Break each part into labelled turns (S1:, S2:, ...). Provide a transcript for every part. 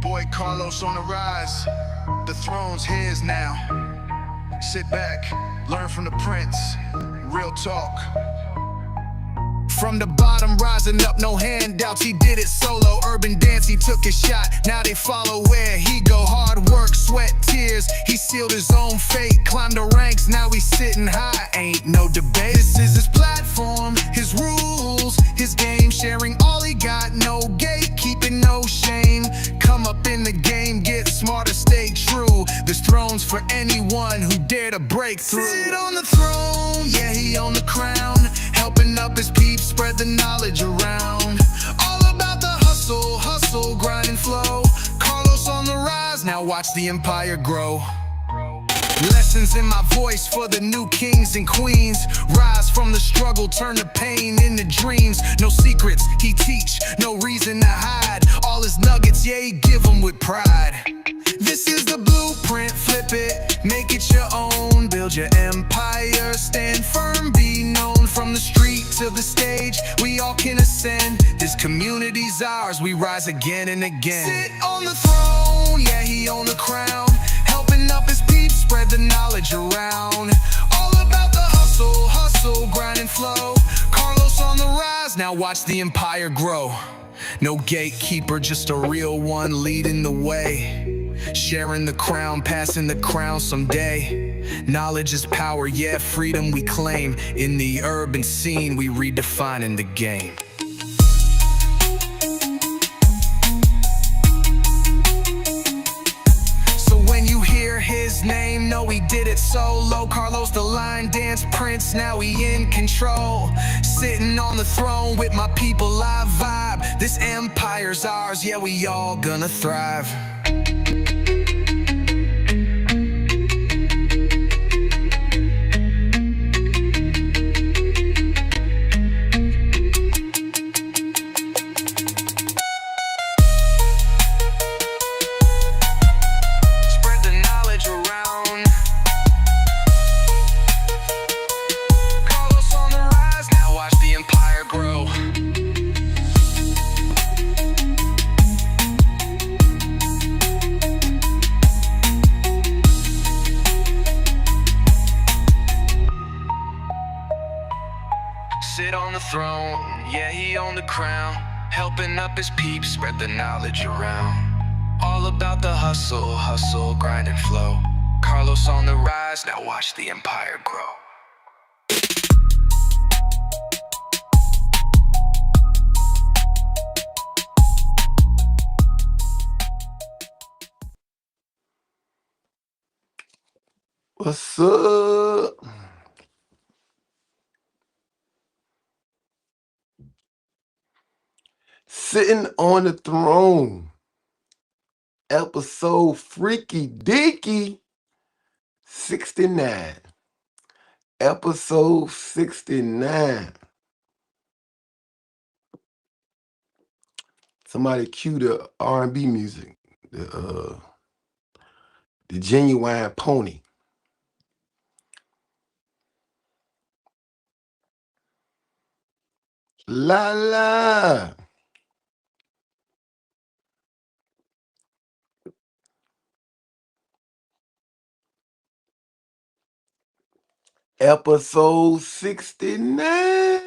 S1: boy Carlos on the rise. The throne's his now. Sit back, learn from the prince. Real talk. From the bottom, rising up, no handouts. He did it solo, urban dance, he took his shot. Now they follow where he go. Hard work, sweat, tears. He sealed his own fate, climbed the ranks, now he's sitting high. Ain't no debate. This is his platform, his rules, his game. Sharing all he got, no gatekeeping, no shame. Come up in the game, get smarter, stay true. This throne's for anyone who dare to break through. Sit on the throne, yeah, he on the crown. Helping up his peeps, spread the knowledge around. All about the hustle, grind and flow. Carlos on the rise, now watch the empire grow. Lessons in my voice for the new kings and queens. Rise from the struggle, turn the pain into dreams. No secrets, he teach, no reason to hide. All his nuggets, yeah, he give them with pride. This is the blueprint, flip it, make it your own. Build your empire, stand firm, be known. From the street to the stage, we all can ascend. This community's ours, we rise again and again. Sit on the throne, yeah, he on the crown. Helping up his peeps, spread the knowledge around. All about the hustle, grind and flow. Carlos on the rise, now watch the empire grow. No gatekeeper, just a real one leading the way. Sharing the crown, passing the crown someday. Knowledge is power, yeah, freedom we claim. In the urban scene, we redefining the game. So when you hear his name, know he did it solo. Carlos the line dance prince, now he in control. Sitting on the throne with my people, I vibe. This empire's ours, yeah, we all gonna thrive. Sit on the throne, yeah, he on the crown. Helping up his peeps, spread the knowledge around. All about the hustle, grind and flow. Carlos on the rise, now watch the empire grow.
S2: What's up? Sitting on the throne, episode Freaky Deaky 69. Episode 69. Somebody cue the R&B music, the Genuine Pony. La la. Episode 69.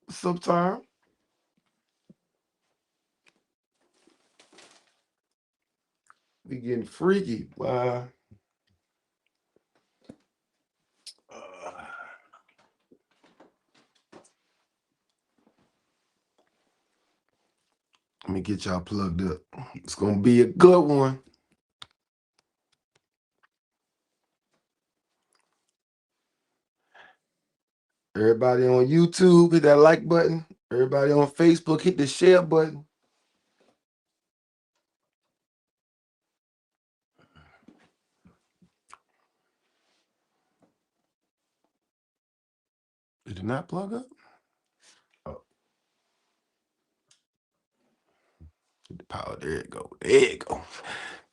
S2: What's up, Tom? We getting freaky. Wow. Let me get y'all plugged up. It's gonna be a good one. Everybody on YouTube, hit that like button. Everybody on Facebook, hit the share button. Did it not plug up? Oh. Hit the power. There it go. There it go.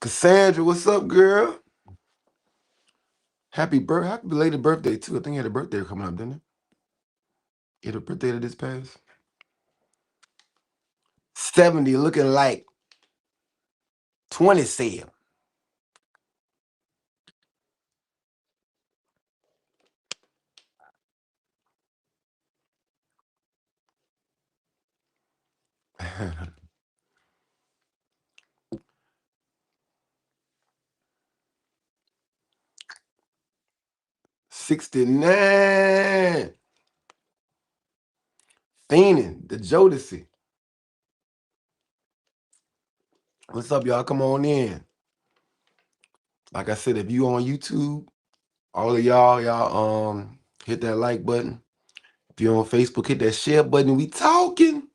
S2: Cassandra, what's up, girl? Happy belated birthday, too. I think you had a birthday coming up, didn't it? You had a birthday to this past? 70, looking like 27. $69. Fiending, the Jodeci. What's up, y'all? Come on in. Like I said, if you on YouTube, all of y'all hit that like button. If you're on Facebook, hit that share button. We talking.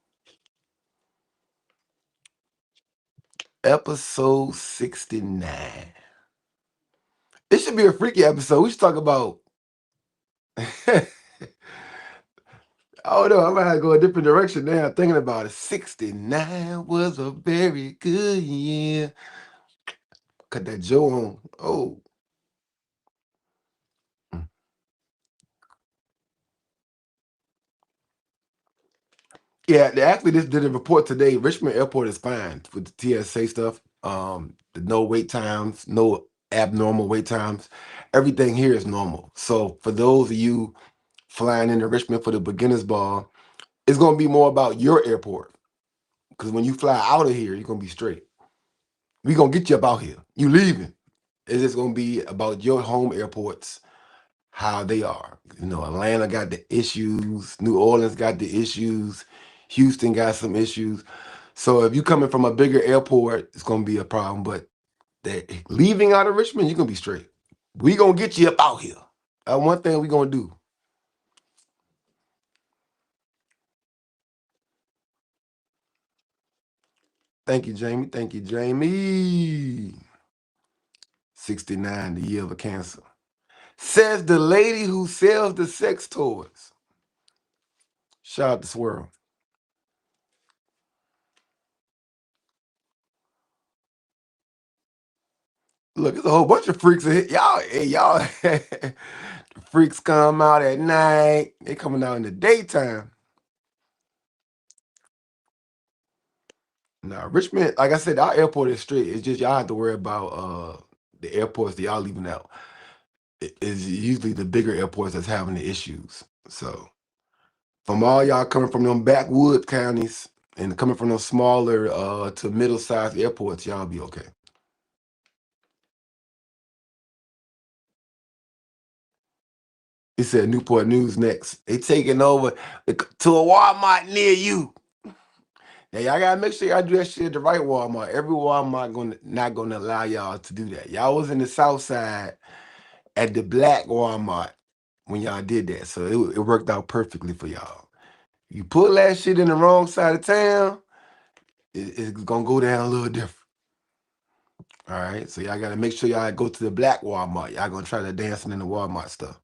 S2: Episode 69. It should be a freaky episode. We should talk about. Oh no, I'm gonna go a different direction now. Thinking about it. 69 was a very good year. Cut that Joe on. Oh. Yeah, they actually just did a report today. Richmond Airport is fine with the TSA stuff. The no wait times, no abnormal wait times. Everything here is normal. So for those of you flying into Richmond for the beginners ball, it's gonna be more about your airport. Because when you fly out of here, you're gonna be straight. We gonna get you up out here. You leaving. It's just gonna be about your home airports, how they are. You know, Atlanta got the issues, New Orleans got the issues, Houston got some issues. So if you coming from a bigger airport, it's gonna be a problem. But leaving out of Richmond, you're gonna be straight. We gonna get you up out here. One thing we gonna do. Thank you, Jamie. Thank you, Jamie. 69, the year of a cancer. Says the lady who sells the sex toys. Shout out to Swirl. Look, it's a whole bunch of freaks in here. Y'all, freaks come out at night. They coming out in the daytime. Now, Richmond, like I said, our airport is straight. It's just y'all have to worry about the airports that y'all leaving out. It's usually the bigger airports that's having the issues. So from all y'all coming from them backwood counties and coming from those smaller to middle-sized airports, y'all be okay. He said Newport News next. They taking over to a Walmart near you. Now y'all gotta make sure y'all do that shit at the right Walmart. Every Walmart not gonna allow y'all to do that. Y'all was in the South Side at the black Walmart when y'all did that, so it worked out perfectly for y'all. You pull that shit in the wrong side of town, it's gonna go down a little different. All right, so y'all gotta make sure y'all go to the black Walmart. Y'all gonna try to dancing in the Walmart stuff.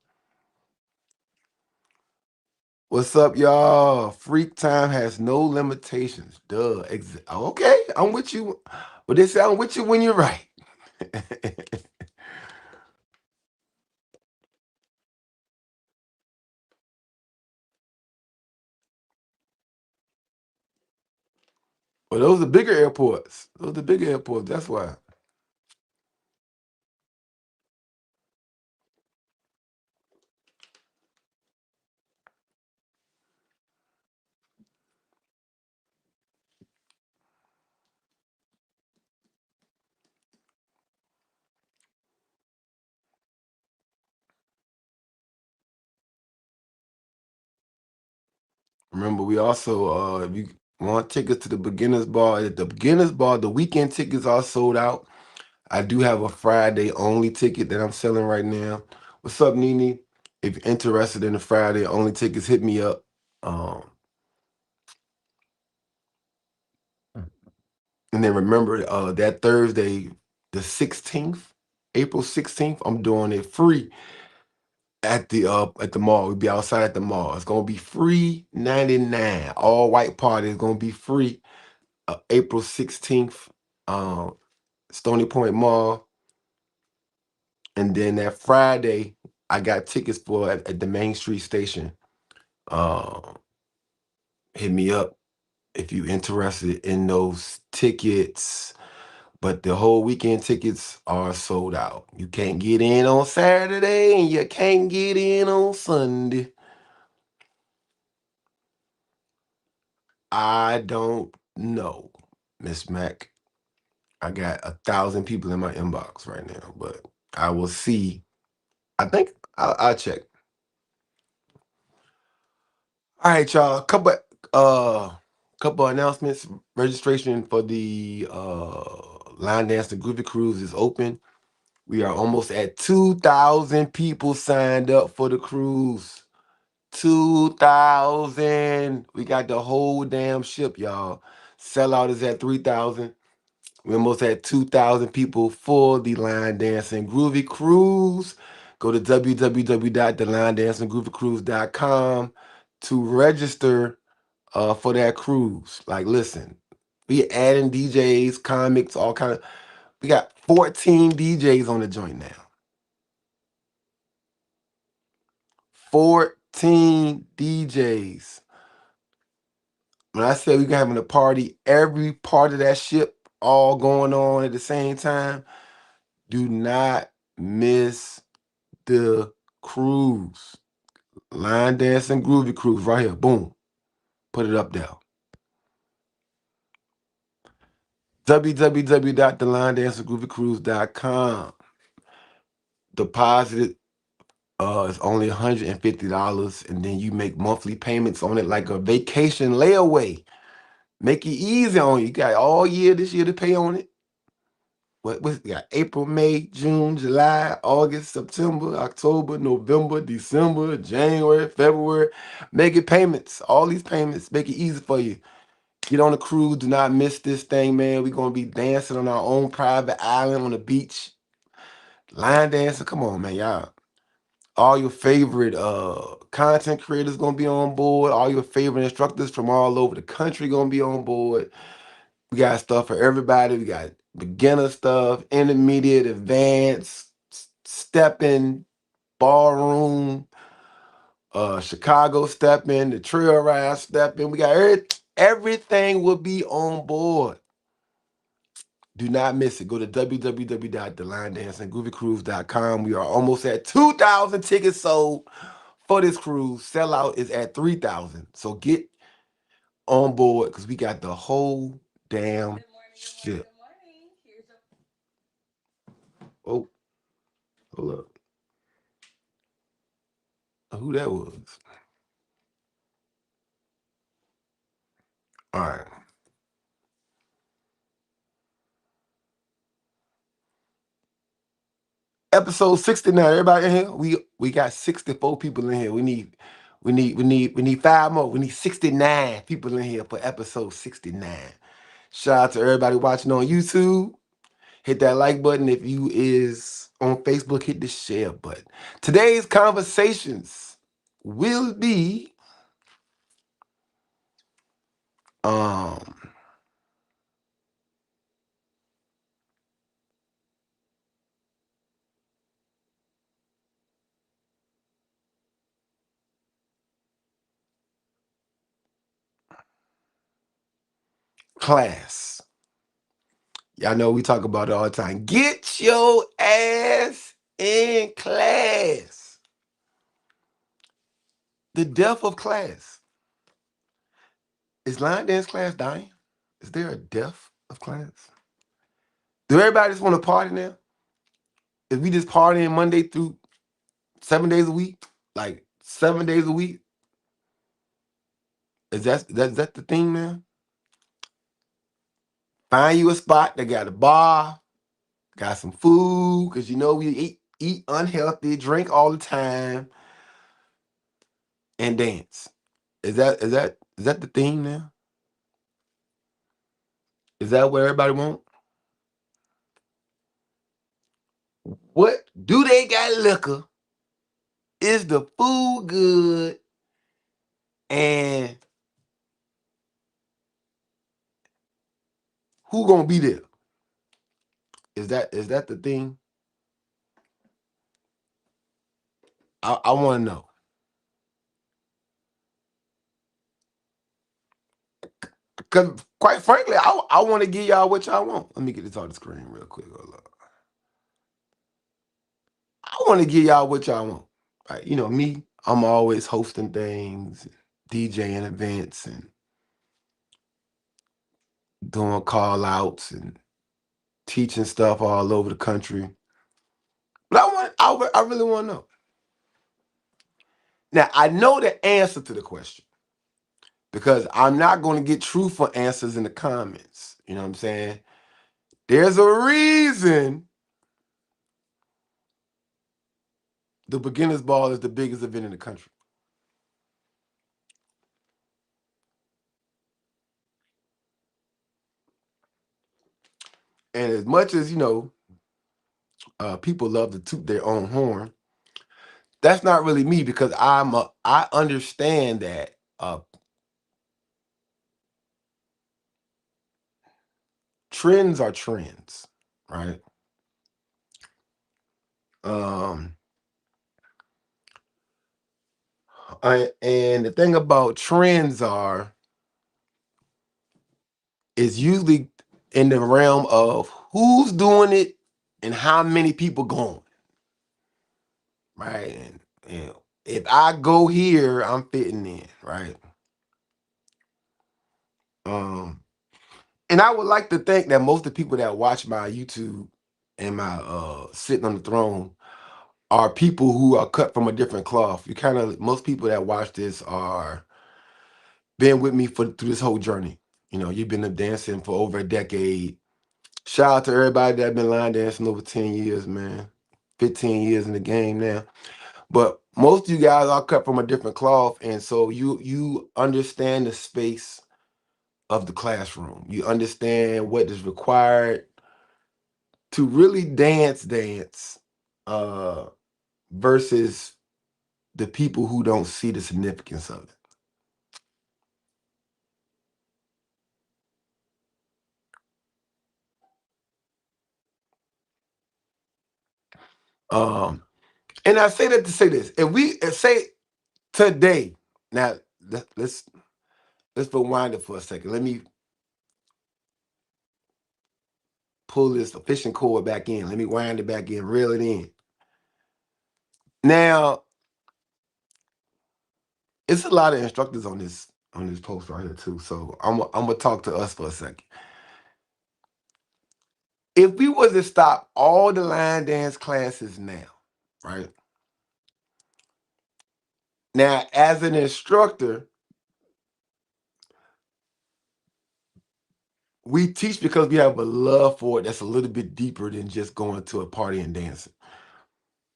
S2: What's up, y'all? Freak time has no limitations. Duh. Okay, I'm with you. But they say I'm with you when you're right. Well, those are bigger airports. Those are bigger airports. That's why. Remember, we also if you want tickets to the beginners bar, at the beginners bar, the weekend tickets are sold out. I do have a Friday only ticket that I'm selling right now. What's up, Nene? If you're interested in the Friday only tickets, hit me up. And then remember that Thursday, the 16th, April 16th, I'm doing it free at the mall. We'll be outside at the mall. It's gonna be free 99. All white party is gonna be free. April 16th, Stony Point Mall. And then that Friday, I got tickets for at the Main Street Station. Hit me up if you're interested in those tickets. but the whole weekend tickets are sold out. You can't get in on Saturday and you can't get in on Sunday. I don't know, Miss Mac. I got 1,000 people in my inbox right now, but I will see. I think I'll check. All right, y'all. Couple announcements. Registration for the Line Dance and Groovy Cruise is open. We are almost at 2,000 people signed up for the cruise. 2,000. We got the whole damn ship, y'all. Sellout is at 3,000. We almost had 2,000 people for the Line Dance and Groovy Cruise. Go to www.thelinedanceandgroovycruise.com to register for that cruise. Like, listen, we adding DJs, comics, all kind of. We got 14 DJs on the joint now. 14 DJs. When I say we having a party, every part of that ship all going on at the same time. Do not miss the cruise. Line Dance and Groovy Cruise right here. Boom. Put it up there. www.thelinedanceandgroovycruise.com. Deposit is only $150, and then you make monthly payments on it like a vacation layaway. Make it easy on you. You got all year this year to pay on it. What's you got? April, May, June, July, August, September, October, November, December, January, February. Make it payments. All these payments. Make it easy for you. Get on the cruise. Do not miss this thing, man. We're gonna be dancing on our own private island on the beach. Line dancing. Come on, man, y'all. All your favorite content creators gonna be on board. All your favorite instructors from all over the country gonna be on board. We got stuff for everybody. We got beginner stuff, intermediate, advanced, stepping, ballroom, Chicago stepping, the trail ride stepping. We got everything will be on board. Do not miss it. Go to www.thelinedanceandgroovycruise.com. We are almost at 2,000 tickets sold for this cruise. Sellout is at 3,000. So get on board because we got the whole damn ship. Oh, hold up. Who that was? All right. Episode 69. Everybody in here? We got 64 people in here. We need 5 more. We need 69 people in here for episode 69. Shout out to everybody watching on YouTube. Hit that like button. If you is on Facebook, hit the share button. Today's conversations will be um class. Y'all know we talk about it all the time. Get your ass in class. The death of class. Is line dance class dying? Is there a death of class? Do everybody just want to party now? Is we just partying Monday through 7 days a week? Like 7 days a week? Is that the thing now? Find you a spot that got a bar, got some food, because you know we eat unhealthy, drink all the time, and dance. Is that the theme now? Is that what everybody want? What do they got liquor? Is the food good? And who gonna be there? Is that the thing? I want to know. Because quite frankly, I want to give y'all what y'all want. Let me get this on the screen real quick. Hold up. I want to give y'all what y'all want. Right? You know me, I'm always hosting things, DJing events, and doing call outs and teaching stuff all over the country. But I really want to know. Now I know the answer to the question because I'm not going to get truthful answers in the comments. You know what I'm saying? There's a reason the beginners ball is the biggest event in the country. And as much as people love to toot their own horn, that's not really me because I understand that trends are trends, right? Um, and the thing about trends is usually in the realm of who's doing it and how many people going, right? And if I go here, I'm fitting in, right? And I would like to think that most of the people that watch my YouTube and my sitting on the throne are people who are cut from a different cloth. You kind of most people that watch this are been with me through this whole journey. You know, you've been dancing for over a decade. Shout out to everybody that been line dancing over 10 years, man. 15 years in the game now. But most of you guys are cut from a different cloth, and so you understand the space of the classroom. You understand what is required to really dance uh, versus the people who don't see the significance of it. Um, and I say that to say this: if say today, now let's rewind it for a second. Let me pull this fishing cord back in. Let me wind it back in, reel it in. Now, it's a lot of instructors on this post right here too. So I'm gonna talk to us for a second. If we was to stop all the line dance classes now, right? Now, as an instructor, we teach because we have a love for it that's a little bit deeper than just going to a party and dancing.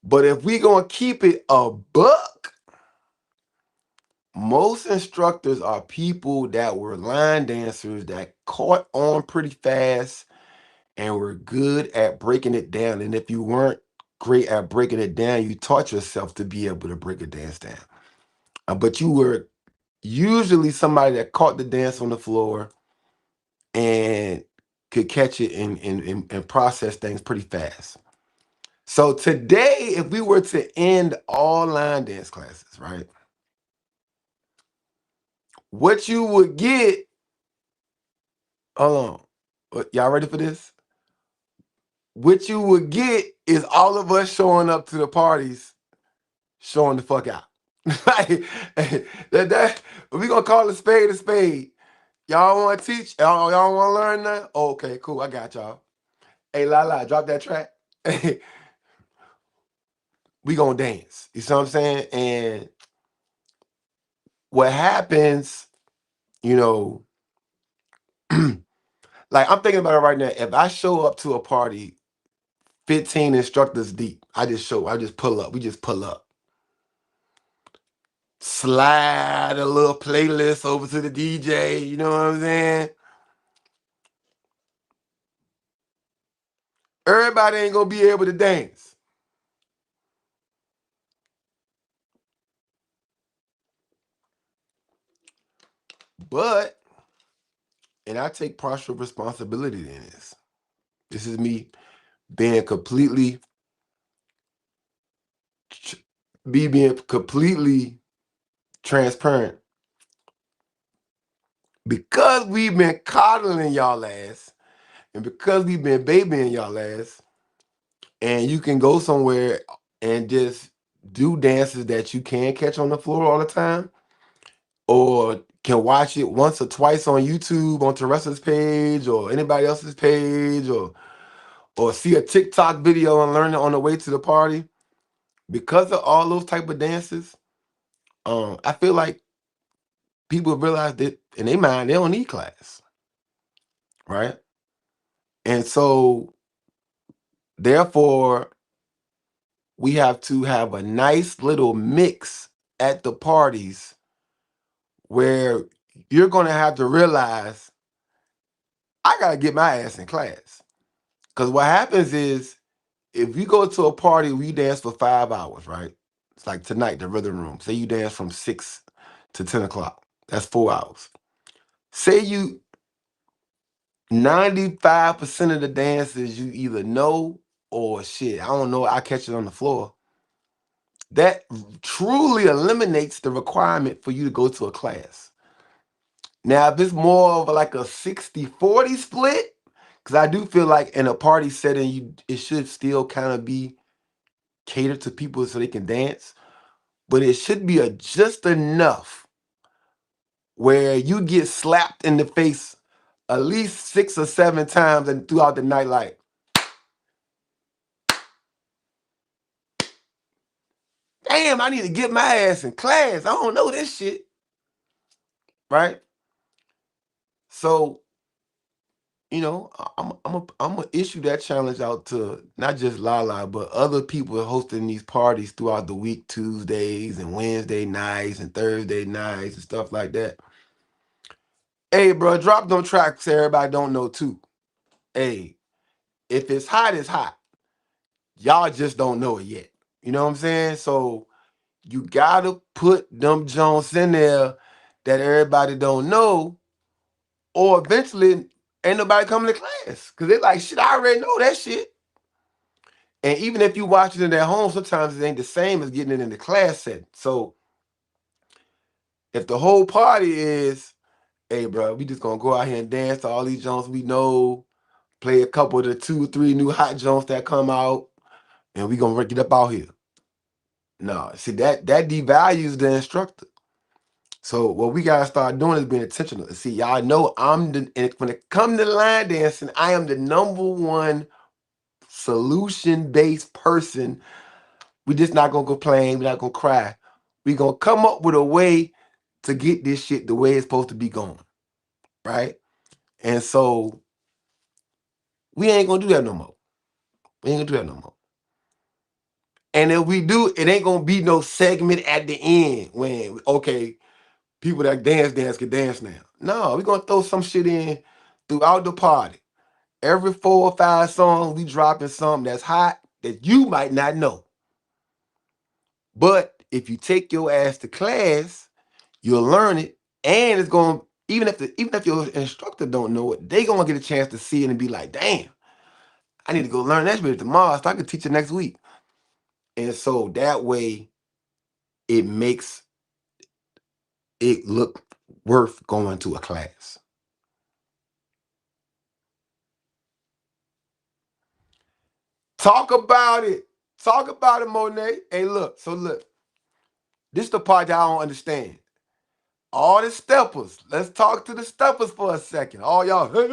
S2: But if we gonna keep it a buck, most instructors are people that were line dancers that caught on pretty fast and were good at breaking it down. And if you weren't great at breaking it down, you taught yourself to be able to break a dance down. But you were usually somebody that caught the dance on the floor and could catch it and process things pretty fast. So today, if we were to end all line dance classes, right? What you would get, hold on, y'all ready for this? What you would get is all of us showing up to the parties, showing the fuck out. Like, we gonna call a spade a spade. Y'all want to teach? Y'all want to learn that? Okay, cool. I got y'all. Hey, La, drop that track. We gonna dance. You see what I'm saying? And what happens, you know, like I'm thinking about it right now. If I show up to a party 15 instructors deep, I just pull up. We just pull up. Slide a little playlist over to the DJ, you know what I'm saying? Everybody ain't gonna be able to dance. But, and I take partial responsibility in this. This is me being completely transparent. because we've been coddling y'all ass, and because we've been babying y'all ass, and you can go somewhere and just do dances that you can't catch on the floor all the time, or can watch it once or twice on YouTube on Teresa's page or anybody else's page, or see a TikTok video and learn it on the way to the party. Because of all those type of dances, I feel like people realize that in their mind they don't need class, right? And so therefore we have to have a nice little mix at the parties where you're going to have to realize I got to get my ass in class. Because what happens is if you go to a party where you dance for 5 hours, right? It's like tonight, the rhythm room. Say you dance from 6 to 10 o'clock. That's 4 hours. Say you 95% of the dances you either know or shit, I don't know, I catch it on the floor. That truly eliminates the requirement for you to go to a class. Now, if it's more of like a 60-40 split, because I do feel like in a party setting, it should still kind of be catered to people so they can dance, but it should be just enough where you get slapped in the face at least 6 or 7 times and throughout the night, like, damn, I need to get my ass in class. I don't know this shit, right? So, I'm gonna issue that challenge out to not just Lala, but other people hosting these parties throughout the week, Tuesdays and Wednesday nights and Thursday nights and stuff like that. Hey, bro, drop them tracks everybody don't know too. Hey, if it's hot, it's hot. Y'all just don't know it yet. You know what I'm saying? So you gotta put them Jones in there that everybody don't know, or eventually ain't nobody coming to class. Cause they like, shit, I already know that shit. And even if you watching it at home, sometimes it ain't the same as getting it in the class setting. So if the whole party is, hey, bro, we just gonna go out here and dance to all these Jones we know, play a couple of the 2 or 3 new hot Jones that come out, and we gonna get up out here. No, see that devalues the instructor. So what we gotta start doing is being intentional. See, y'all know and when it comes to line dancing, I am the #1 solution-based person. We just not gonna complain. We're not gonna cry. We gonna come up with a way to get this shit the way it's supposed to be going, right? And so we ain't gonna do that no more. We ain't gonna do that no more. And if we do, it ain't gonna be no segment at the end when, okay, people that dance can dance now. No, we're gonna throw some shit in throughout the party. Every 4 or 5 songs, we dropping something that's hot that you might not know. But if you take your ass to class, you'll learn it, and it's going, even if your instructor don't know it, they gonna get a chance to see it and be like, damn, I need to go learn that shit tomorrow so I can teach it next week. And so that way it makes it look worth going to a class. Talk about it. Talk about it, Monet. Hey, look. So look, this is the part that I don't understand. All the steppers. Let's talk to the steppers for a second. All y'all head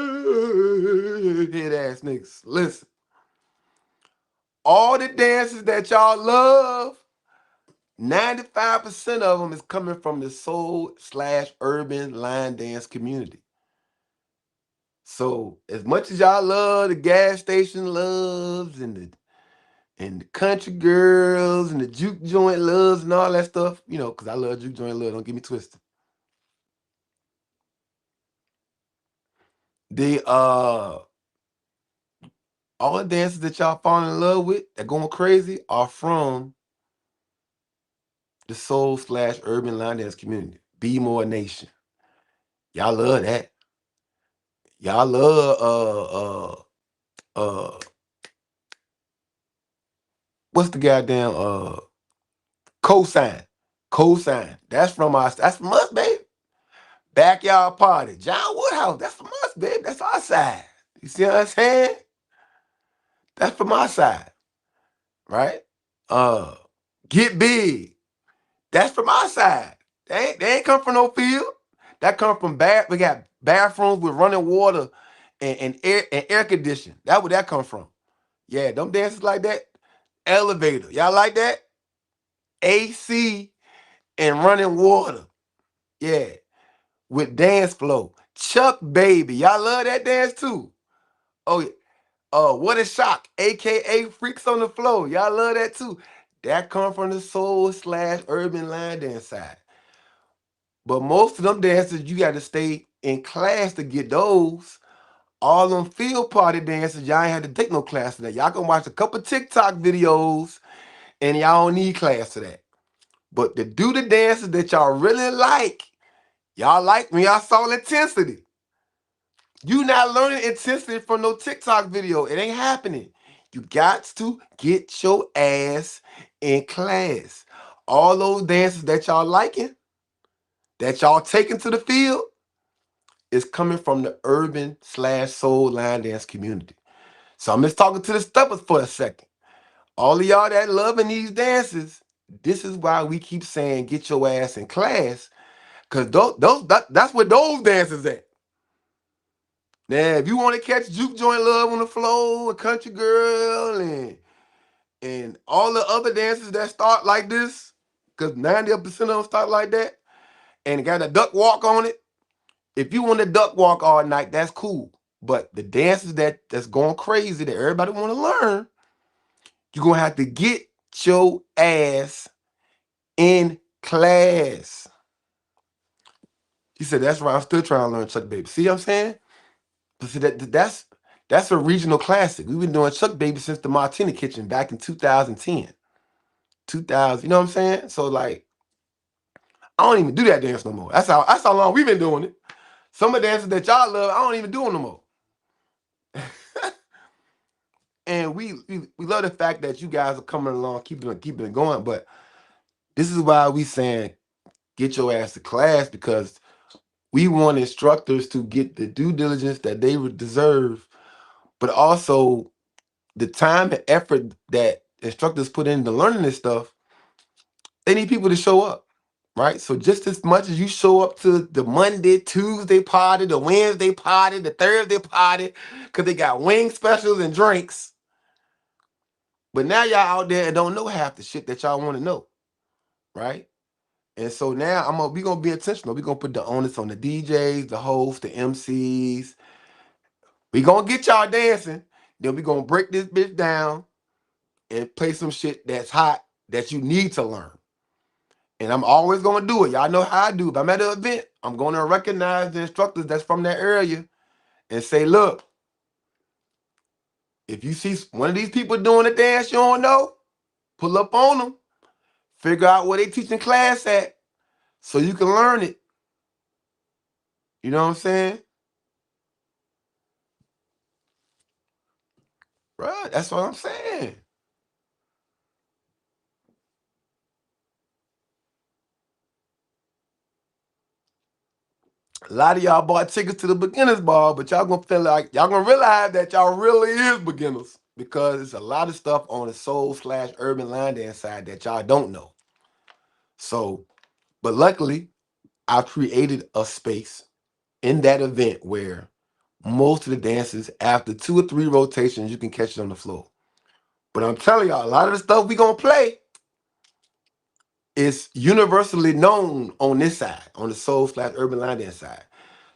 S2: ass niggas. Listen. All the dances that y'all love, 95% of them is coming from the soul/urban line dance community. So as much as y'all love the gas station loves and the country girls and the juke joint loves and all that stuff, because I love juke joint love, don't get me twisted. All the dances that y'all falling in love with that going crazy are from the soul/urban line dance community. Be More Nation. Y'all love that. Y'all love what's the goddamn Cosign. Cosign. That's from us, baby. Backyard party. John Woodhouse. That's from us, baby. That's our side. You see what I'm saying? That's from our side, right? Uh, Get Big. That's from our side. They ain't come from no field. That come from we got bathrooms with running water and air conditioning. That where that come from. Yeah, them dances like that. Elevator. Y'all like that? AC and running water. Yeah. With dance flow. Chuck Baby. Y'all love that dance too. Oh, yeah. What a shock, aka Freaks on the Floor. Y'all love that too. That come from the soul/urban line dance side. But most of them dances, you got to stay in class to get those. All them field party dances, y'all ain't had to take no class for that. Y'all can watch a couple TikTok videos and y'all don't need class for that. But to do the dances that y'all really like, y'all like when y'all saw intensity. You not learning intensity from no TikTok video. It ain't happening. You got to get your ass in class. All those dances that y'all liking, that y'all taking to the field, is coming from the urban/soul line dance community. So I'm just talking to the steppers for a second. All of y'all that loving these dances, this is why we keep saying get your ass in class, because that's where those dances at. Now, if you want to catch Juke Joint Love on the Floor, a Country Girl, and all the other dances that start like this, because 90% of them start like that, and it got a duck walk on it. If you want to duck walk all night, that's cool. But the dances that's going crazy that everybody want to learn, you're gonna have to get your ass in class. He said, that's right. I'm still trying to learn Chuck Baby. See what I'm saying? But see, that's a regional classic. We've been doing Chuck Baby since the Martini Kitchen back in 2010. 2000, you know what I'm saying? So like, I don't even do that dance no more. That's how long we've been doing it. Some of the dances that y'all love, I don't even do them no more. And we love the fact that you guys are coming along, keeping it going. But this is why we saying get your ass to class, because we want instructors to get the due diligence that they would deserve, but also the time and effort that instructors put into learning this stuff. They need people to show up, right? So just as much as you show up to the Monday, Tuesday party, the Wednesday party, the Thursday party, because they got wing specials and drinks. But now y'all out there and don't know half the shit that y'all want to know, right? And so now we gonna be intentional. We gonna put the onus on the DJs, the hosts, the MCs. We gonna get y'all dancing. Then we gonna break this bitch down and play some shit that's hot that you need to learn. And I'm always gonna do it. Y'all know how I do. If I'm at an event, I'm gonna recognize the instructors that's from that area and say, look, if you see one of these people doing a dance you don't know, pull up on them, figure out where they teaching class at so you can learn it. You know what I'm saying? Right, that's what I'm saying. A lot of y'all bought tickets to the beginners ball, but y'all gonna feel like y'all gonna realize that y'all really is beginners, because it's a lot of stuff on the soul/urban line dance side that y'all don't know. So, but luckily, I created a space in that event where most of the dances, after 2 or 3 rotations, you can catch it on the floor. But I'm telling y'all, a lot of the stuff we gonna play is universally known on this side, on the soul/urban line dance side.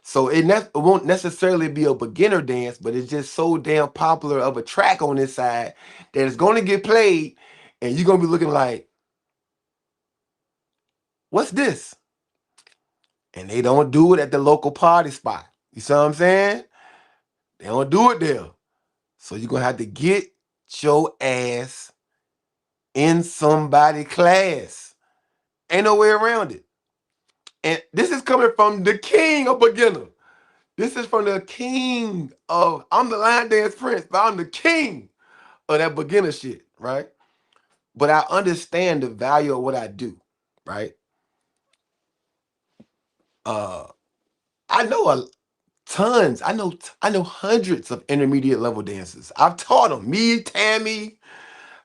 S2: So it won't necessarily be a beginner dance, but it's just so damn popular of a track on this side that it's going to get played, and you're going to be looking like, what's this? And they don't do it at the local party spot. You see what I'm saying? They don't do it there. So you're going to have to get your ass in somebody class. Ain't no way around it. And this is coming from the king of beginner. This is from the king of, I'm the line dance prince, but I'm the king of that beginner shit, right? But I understand the value of what I do, right? I know tons. I know hundreds of intermediate level dancers. I've taught them. Me, Tammy.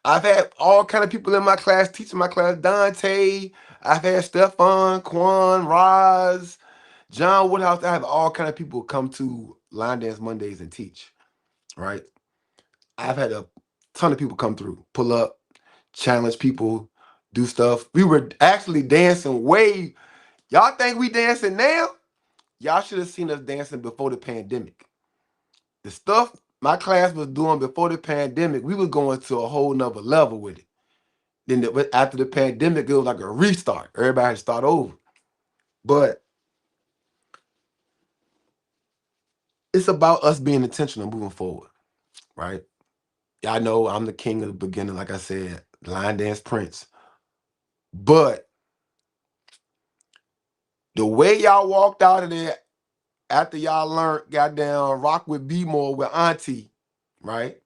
S2: I've had all kind of people in my class teaching my class. Dante. I've had Stefan, Quan, Roz, John Woodhouse. I have all kind of people come to Line Dance Mondays and teach. Right. I've had a ton of people come through, pull up, challenge people, do stuff. We were actually dancing way. Y'all think we dancing now? Y'all should have seen us dancing before the pandemic. The stuff my class was doing before the pandemic, we were going to a whole nother level with it. Then after the pandemic, it was like a restart. Everybody had to start over. But it's about us being intentional moving forward, right? Y'all know I'm the king of the beginning, like I said, line dance prince. But the way y'all walked out of there after y'all learned goddamn rock with B-more with Auntie, right?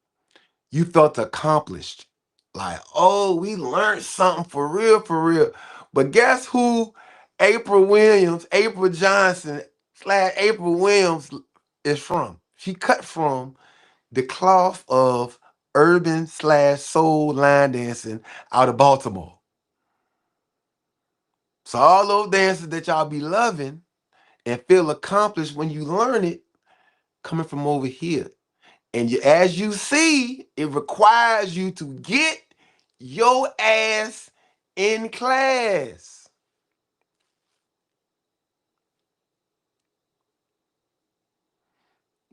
S2: You felt accomplished. Like, oh, we learned something for real, for real. But guess who April Williams, April Johnson / April Williams is from? She cut from the cloth of urban / soul line dancing out of Baltimore. So all those dances that y'all be loving and feel accomplished when you learn it, coming from over here. And as you see, it requires you to get your ass in class.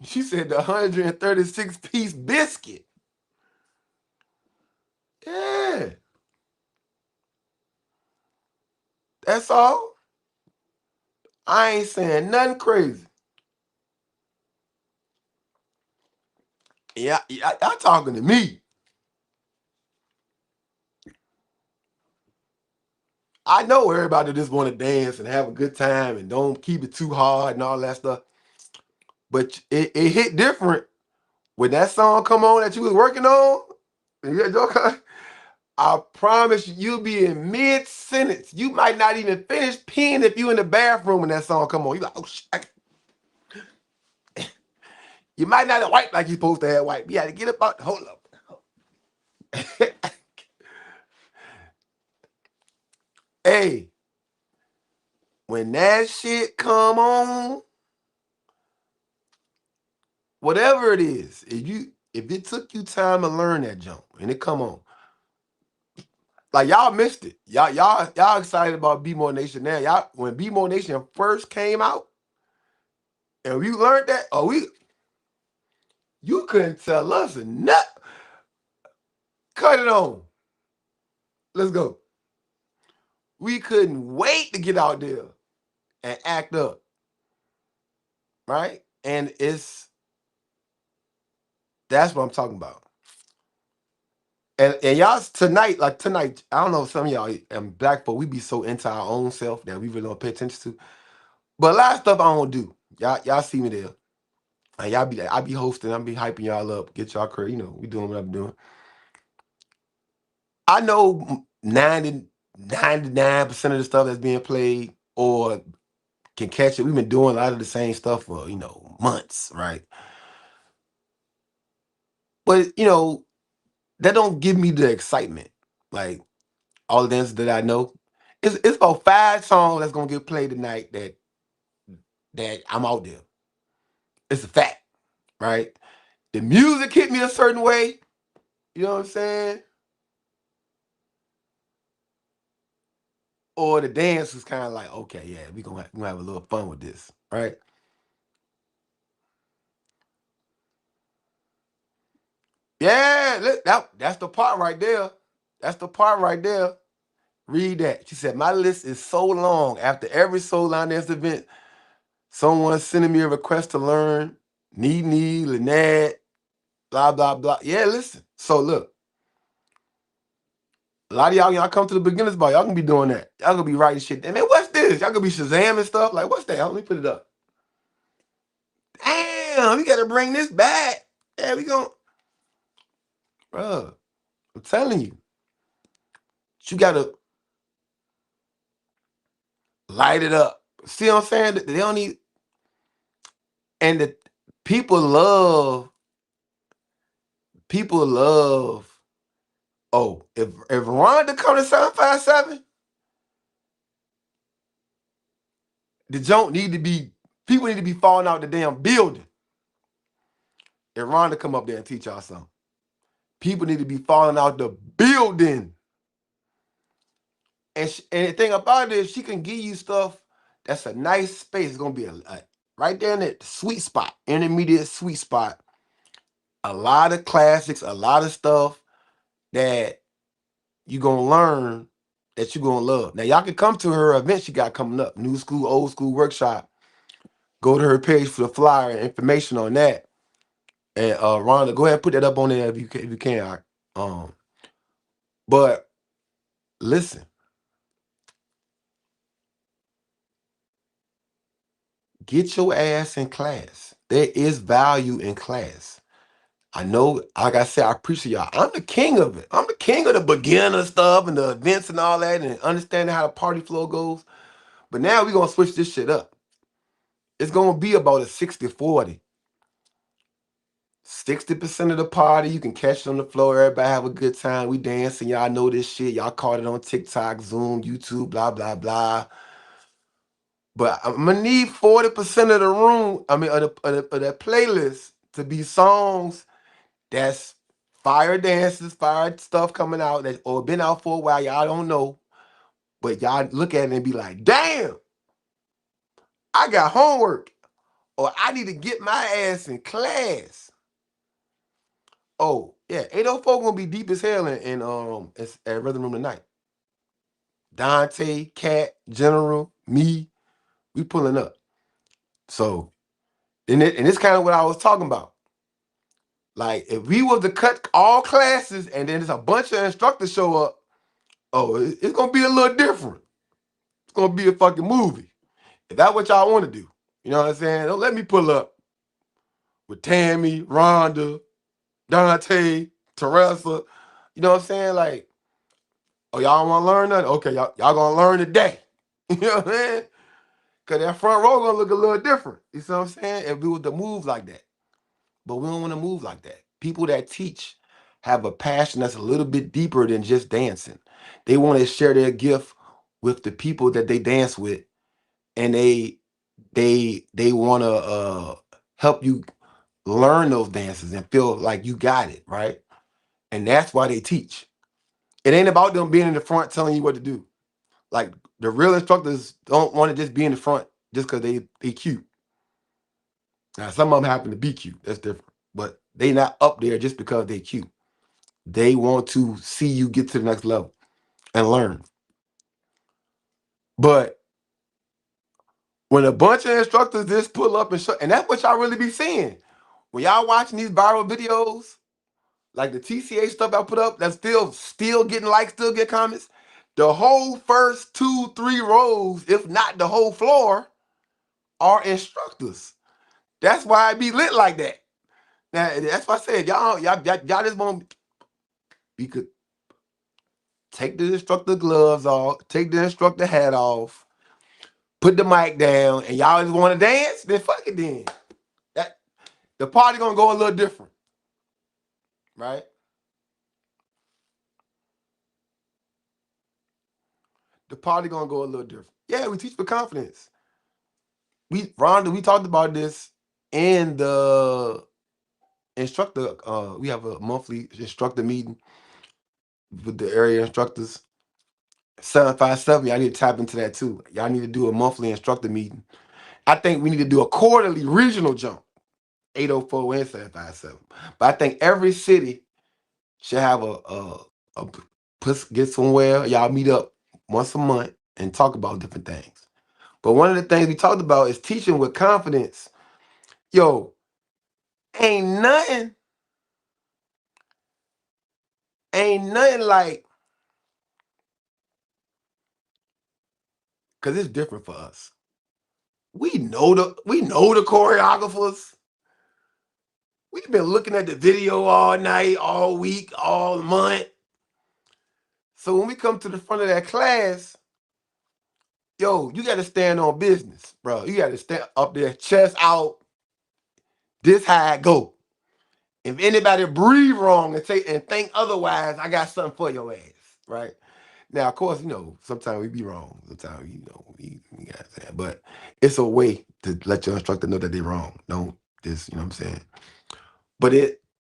S2: She said the 136-piece biscuit. Yeah. That's all. I ain't saying nothing crazy. Yeah, y'all talking to me. I know everybody just want to dance and have a good time and don't keep it too hard and all that stuff. But it hit different when that song come on that you was working on. I promise you, you'll be in mid-sentence. You might not even finish peeing if you in the bathroom when that song come on. You like, oh shit. You might not have wiped like you supposed to have wiped. You had to get up out. Hold up. Hey, when that shit come on, whatever it is, if it took you time to learn that jump and it come on, like y'all missed it. Y'all excited about B-More Nation now. Y'all when B-More Nation first came out and we learned that, you couldn't tell us nothing. Cut it on. Let's go. We couldn't wait to get out there and act up. Right? And that's what I'm talking about. And y'all tonight, I don't know, some of y'all and black folk, we be so into our own self that we really don't pay attention to. But a lot of stuff I don't do. Y'all see me there. And I be hosting, I be hyping y'all up, get y'all credit, we doing what I'm doing. I know 99% of the stuff that's being played or can catch it. We've been doing a lot of the same stuff for, months, right? But, that don't give me the excitement. Like all the dances that I know. It's about 5 songs that's gonna get played tonight that I'm out there. It's a fact, right? The music hit me a certain way. You know what I'm saying? Or the dance was kind of like, okay, yeah, we gonna have a little fun with this, right? Yeah, look, that's the part right there. That's the part right there. Read that. She said, my list is so long. After every Soul Line Dance event, someone sending me a request to learn. Nee, Lynette, blah, blah, blah. Yeah, listen. So look, a lot of y'all come to the beginners bar. Y'all gonna be doing that. Y'all gonna be writing shit. And man, what's this? Y'all gonna be Shazam and stuff. Like, what's that? Let me put it up. Damn, we gotta bring this back. Yeah, we gonna, bro. I'm telling you, you gotta light it up. See what I'm saying? They don't need. And the people love, people love, oh, if Rhonda come to 757, the joke need to be, people need to be falling out the damn building. If Rhonda come up there and teach y'all something, people need to be falling out the building. And the thing about it is she can give you stuff that's a nice space. It's gonna be a right there in the sweet spot, intermediate sweet spot. A lot of classics, a lot of stuff that you're gonna learn that you're gonna love. Now y'all can come to her event she got coming up, New School, Old School Workshop. Go to her page for the flyer and information on that. And Rhonda, go ahead and put that up on there if you can. If you can. But listen, get your ass in class. There is value in class. I know, like I said, I appreciate y'all. I'm the king of it. I'm the king of the beginner stuff and the events and all that and understanding how the party flow goes. But now we're going to switch this shit up. It's going to be about a 60-40. 60% of the party, you can catch it on the floor. Everybody have a good time. We dancing. Y'all know this shit. Y'all caught it on TikTok, Zoom, YouTube, blah, blah, blah. But I'm going to need 40% of the room, of the playlist to be songs that's fire dances, fire stuff coming out that or been out for a while. Y'all don't know. But y'all look at it and be like, damn, I got homework. Or I need to get my ass in class. Oh, yeah, 804 gonna be deep as hell at Rhythm Room tonight. Dante, Cat, General, me, we pulling up. So, and it's kind of what I was talking about. Like, if we was to cut all classes and then there's a bunch of instructors show up, oh, it's gonna be a little different. It's gonna be a fucking movie. If that's what y'all want to do, you know what I'm saying? Don't let me pull up with Tammy, Rhonda, Dante, Teresa. You know what I'm saying? Like, oh, y'all want to learn nothing? Okay, y'all gonna learn today. You know what I'm saying? Cause that front row gonna look a little different. You see what I'm saying? If we were to move like that. But we don't want to move like that. People that teach have a passion that's a little bit deeper than just dancing. They want to share their gift with the people that they dance with, and they want to help you learn those dances and feel like you got it, right? And that's why they teach. It ain't about them being in the front telling you what to do. Like the real instructors don't want to just be in the front just because they cute. Now some of them happen to be cute. That's different. But they not up there just because they cute. They want to see you get to the next level and learn. But when a bunch of instructors just pull up and show, and that's what y'all really be seeing. When y'all watching these viral videos, like the TCA stuff I put up, that's still getting likes, still get comments. The whole first 2-3 rows, if not the whole floor, are instructors. That's why it be lit like that. Now that's why I said y'all just want, you could take the instructor gloves off, take the instructor hat off, put the mic down, and y'all just want to dance, then fuck it then. That the party gonna go a little different, right? The party gonna go a little different. Yeah, we teach for confidence. Rhonda, we talked about this in the instructor. We have a monthly instructor meeting with the area instructors. 757, y'all need to tap into that too. Y'all need to do a monthly instructor meeting. I think we need to do a quarterly regional jump. 804 and 757. But I think every city should have get somewhere. Y'all meet up once a month and talk about different things. But one of the things we talked about is teaching with confidence. Yo, ain't nothing like, because it's different for us. We know the choreographers. We've been looking at the video all night, all week, all month. So when we come to the front of that class, yo, you got to stand on business, bro. You got to stand up there, chest out, This how I go. If anybody breathe wrong and think otherwise, I got something for your ass, right? Now, of course, sometimes we be wrong. Sometimes, we got that. But it's a way to let your instructor know that they're wrong. Don't just, you know what I'm saying? But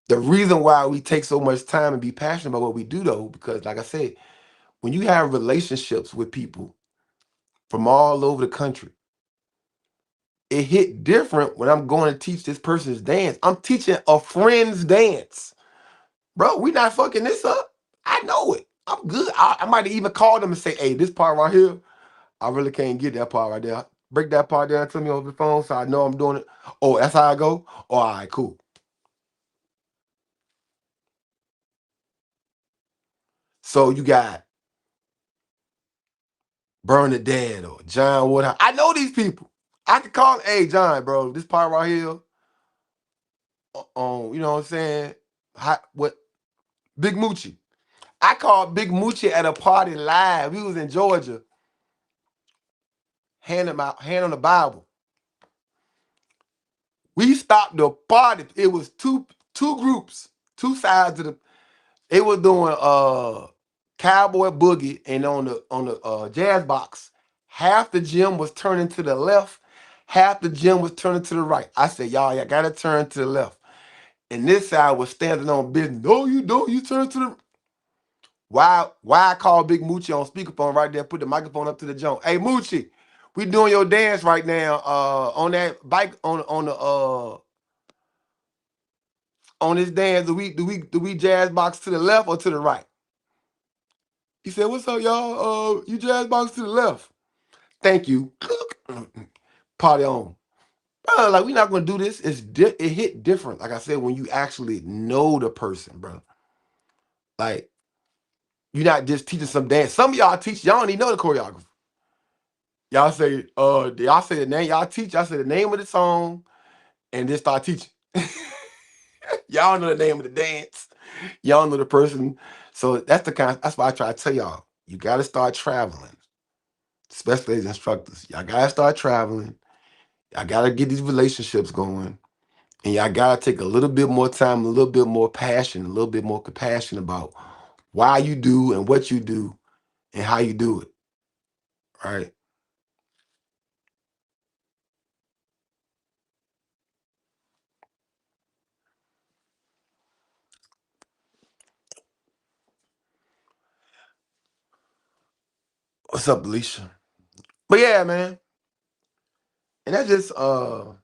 S2: the reason why we take so much time and be passionate about what we do, though, because like I said, when you have relationships with people from all over the country, it hit different when I'm going to teach this person's dance. I'm teaching a friend's dance. Bro, we not fucking this up. I know it. I'm good. I might even call them and say, hey, this part right here, I really can't get that part right there. Break that part down to me over the phone so I know I'm doing it. Oh, that's how I go? Oh, all right, cool. So you got Bernadette or John Woodhouse. I know these people. I can call, hey, John, bro, this part right here, you know what I'm saying? What? Big Moochie. I called Big Moochie at a party live. We was in Georgia. Hand on the Bible. We stopped the party. It was two groups, two sides of the. They were doing Cowboy Boogie, and on the jazz box, half the gym was turning to the left, half the gym was turning to the right. I said, y'all gotta turn to the left. And this side was standing on business. No, you don't. You turn to the. Why I call Big Moochie on speakerphone right there, put the microphone up to the joint. Hey Moochie, we doing your dance right now on that bike on this dance. Do we jazz box to the left or to the right? He said, what's up, y'all? You jazz box to the left. Thank you. Party on. Bro, like, we're not gonna do this. It hit different. Like I said, when you actually know the person, bro. Like, you're not just teaching some dance. Some of y'all teach, y'all don't even know the choreographer. Y'all say the name, y'all say the name of the song and then start teaching. Y'all know the name of the dance. Y'all know the person. So that's why I try to tell y'all, you gotta start traveling, especially as instructors. Y'all gotta start traveling. Y'all gotta get these relationships going. And y'all gotta take a little bit more time, a little bit more passion, a little bit more compassion about why you do and what you do and how you do it. Right? What's up, Alicia? But yeah, man. And that's just an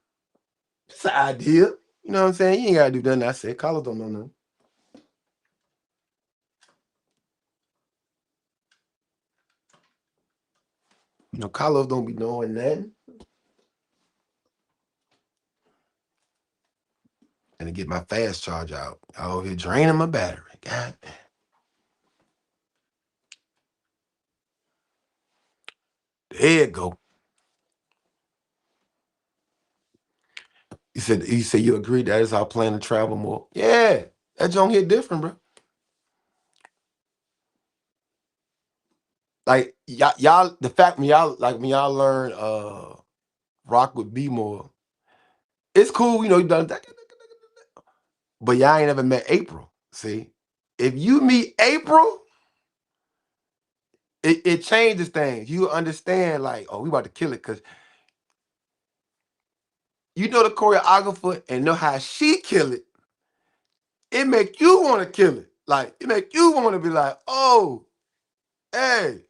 S2: idea. You know what I'm saying? You ain't gotta do nothing I said. Carlos don't know nothing. Carlos don't be knowing nothing. And to get my fast charge out. I over here draining my battery. God damn. There it go. You said you agree that is our plan to travel more. Yeah. That joint hit different, bro. Like y'all, the fact when y'all learn rock with B more, it's cool, you done that. But y'all ain't ever met April. See? If you meet April, it changes things. You understand, like, oh, we about to kill it, because you know the choreographer and know how she kill it. It make you want to kill it. Like, it make you want to be like, oh, hey.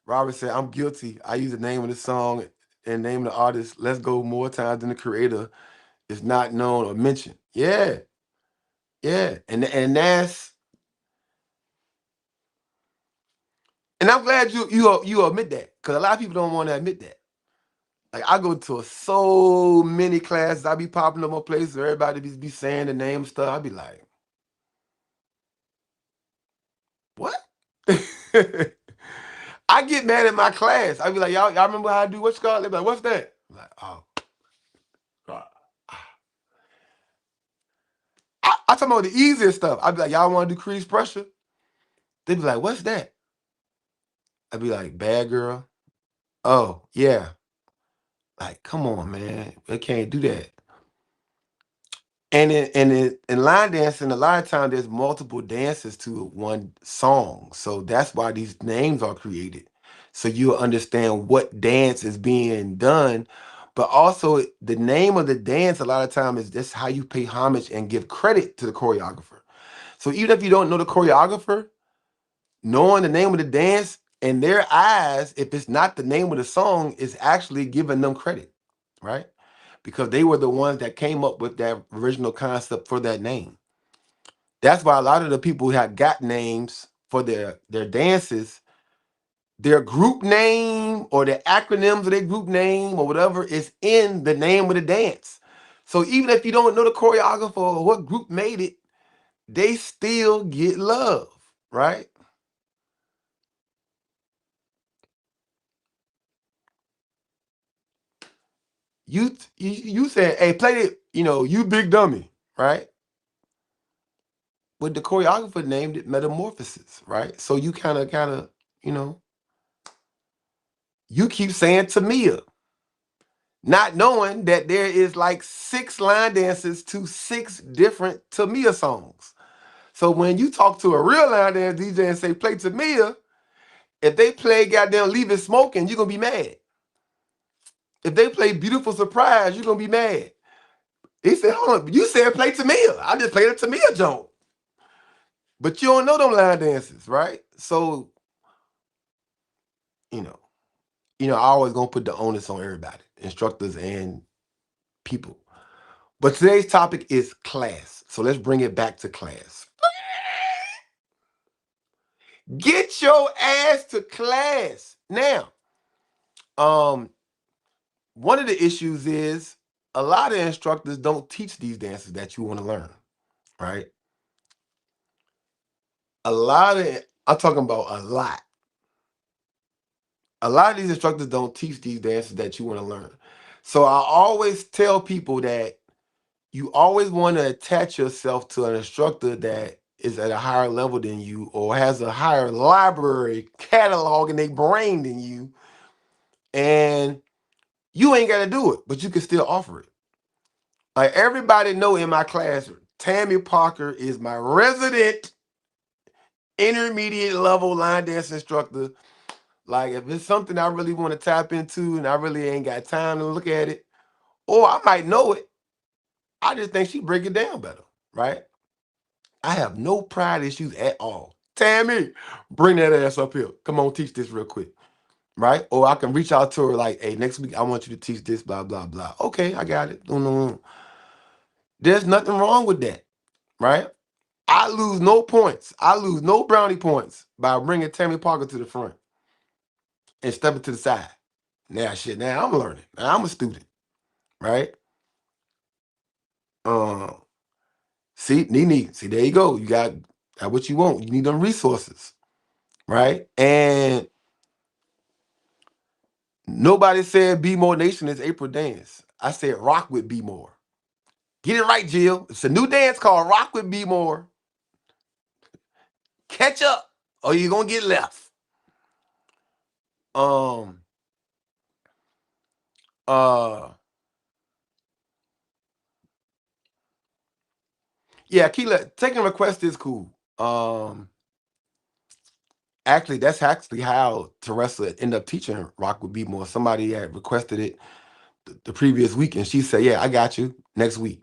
S2: Robert said, I'm guilty. I use the name of the song and name of the artist. Let's go more times than the creator is not known or mentioned. Yeah. Yeah. And that's, and I'm glad you admit that, because a lot of people don't want to admit that. Like, I go to so many classes, I be popping up on places where everybody be saying the name stuff. I be like, what? I get mad at my class. I be like, y'all remember how I do what's called? They be like, what's that? I'm like, oh, God. I talk about the easiest stuff. I be like, y'all want to decrease pressure? They be like, what's that? I be like, bad girl. Oh, yeah. Like, come on, man. They can't do that. And in line dancing, a lot of times there's multiple dances to one song. So that's why these names are created. So you'll understand what dance is being done. But also the name of the dance a lot of time is just how you pay homage and give credit to the choreographer. So even if you don't know the choreographer, knowing the name of the dance in their eyes, if it's not the name of the song, is actually giving them credit, right? Because they were the ones that came up with that original concept for that name. That's why a lot of the people who have got names for their dances, their group name or the acronyms of their group name or whatever is in the name of the dance. So even if you don't know the choreographer or what group made it, they still get love, right? You said, hey, play it, you big dummy, right? But the choreographer named it Metamorphosis, right? So you kind of, you know, you keep saying Tamia, not knowing that there is like 6 line dances to 6 different Tamia songs. So when you talk to a real line dance DJ and say play Tamia, if they play goddamn Leave It Smoking, you're gonna be mad. If they play Beautiful Surprise, you're gonna be mad. He said, hold on, you said play Tamia. I just played a Tamia joint. But you don't know them line dances, right? So, you know, I always gonna put the onus on everybody, instructors and people. But today's topic is class. So let's bring it back to class. Get your ass to class. Now, um, one of the issues is a lot of instructors don't teach these dances that you want to learn, right? I'm talking about a lot. A lot of these instructors don't teach these dances that you want to learn. So I always tell people that you always want to attach yourself to an instructor that is at a higher level than you or has a higher library catalog in their brain than you. And you ain't got to do it, but you can still offer it. Like everybody know in my class, Tammy Parker is my resident intermediate level line dance instructor. Like if it's something I really want to tap into and I really ain't got time to look at it, or I might know it, I just think she break it down better, right? I have no pride issues at all. Tammy, bring that ass up here. Come on, teach this real quick, right? Or I can reach out to her like, hey, next week I want you to teach this, blah, blah, blah. Okay, I got it. No. There's nothing wrong with that, right? I lose no points. I lose no brownie points by bringing Tammy Parker to the front and stepping to the side. Now I'm learning. Now I'm a student, right? Um, see, Nene, see, there you go. You got what you want. You need them resources, right? And nobody said Be More Nation is April Dance. I said rock with Be More. Get it right, Jill. It's a new dance called Rock with Be More. Catch up, or you're gonna get left. Um uh yeah, Keela, taking requests is cool. Actually, that's actually how Teresa ended up teaching Rock with Be More. Somebody had requested it the previous week, and she said, "Yeah, I got you next week."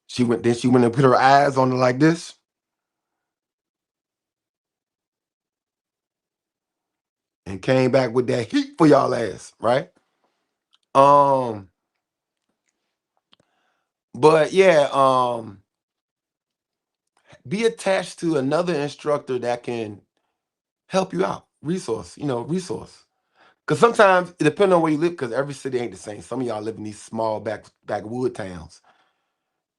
S2: She went and put her eyes on it like this, and came back with that heat for y'all ass, right? Um, but yeah, be attached to another instructor that can help you out. Resource. Because sometimes it depends on where you live, because every city ain't the same. Some of y'all live in these small backwood towns.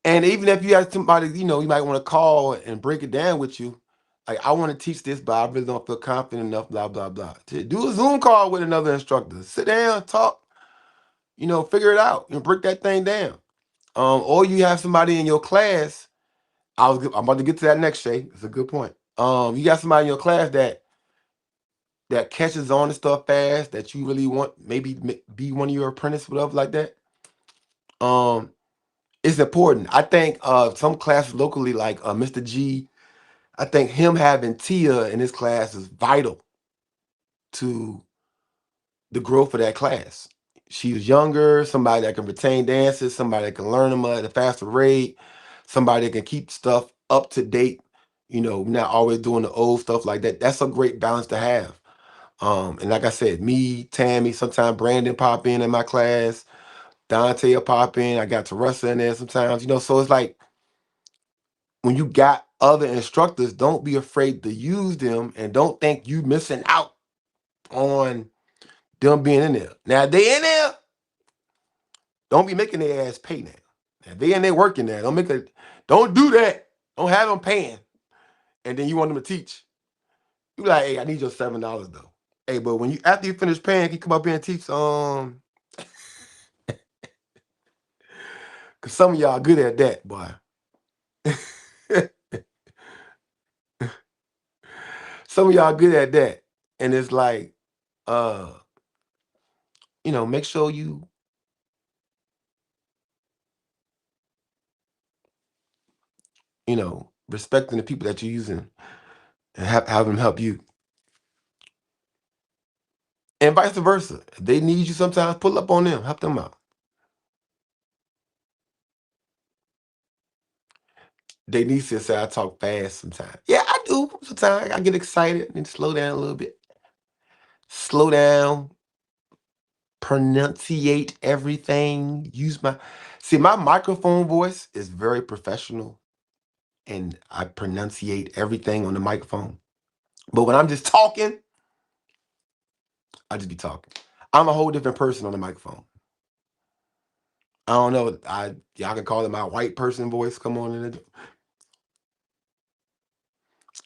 S2: And even if you have somebody, you might want to call and break it down with you. Like, I want to teach this, but I really don't feel confident enough, blah, blah, blah. To do a Zoom call with another instructor. Sit down, talk, figure it out and break that thing down. Or you have somebody in your class. I'm about to get to that next, Shay. It's a good point. You got somebody in your class that that catches on to stuff fast that you really want, maybe be one of your apprentice, whatever like that. Um, it's important. I think some classes locally, like Mr. G, I think him having Tia in his class is vital to the growth of that class. She's younger, somebody that can retain dances, somebody that can learn them at a faster rate, somebody that can keep stuff up to date, not always doing the old stuff like that. That's a great balance to have. And like I said, me, Tammy, sometimes Brandon pop in my class, Dante will pop in. I got Teresa in there sometimes, so it's like when you got other instructors, don't be afraid to use them and don't think you missing out on them being in there. Now they in there, don't be making their ass pay now. Now they in there working there. Don't do that. Don't have them paying. And then you want them to teach. You like, hey, I need your $7 though. Hey, but when you after you finish paying, can you come up here and teach cause some of y'all good at that, boy. Some of y'all good at that. And it's like, uh, make sure respecting the people that you're using and have them help you. And vice versa. If they need you sometimes, pull up on them, help them out. They need to say I talk fast sometimes. Yeah, I do. Sometimes I get excited and slow down a little bit. Slow down, pronunciate everything. My microphone voice is very professional and I pronunciate everything on the microphone. But when I'm just talking, I just be talking. I'm a whole different person on the microphone. I don't know. Y'all can call it my white person voice. Come on in it.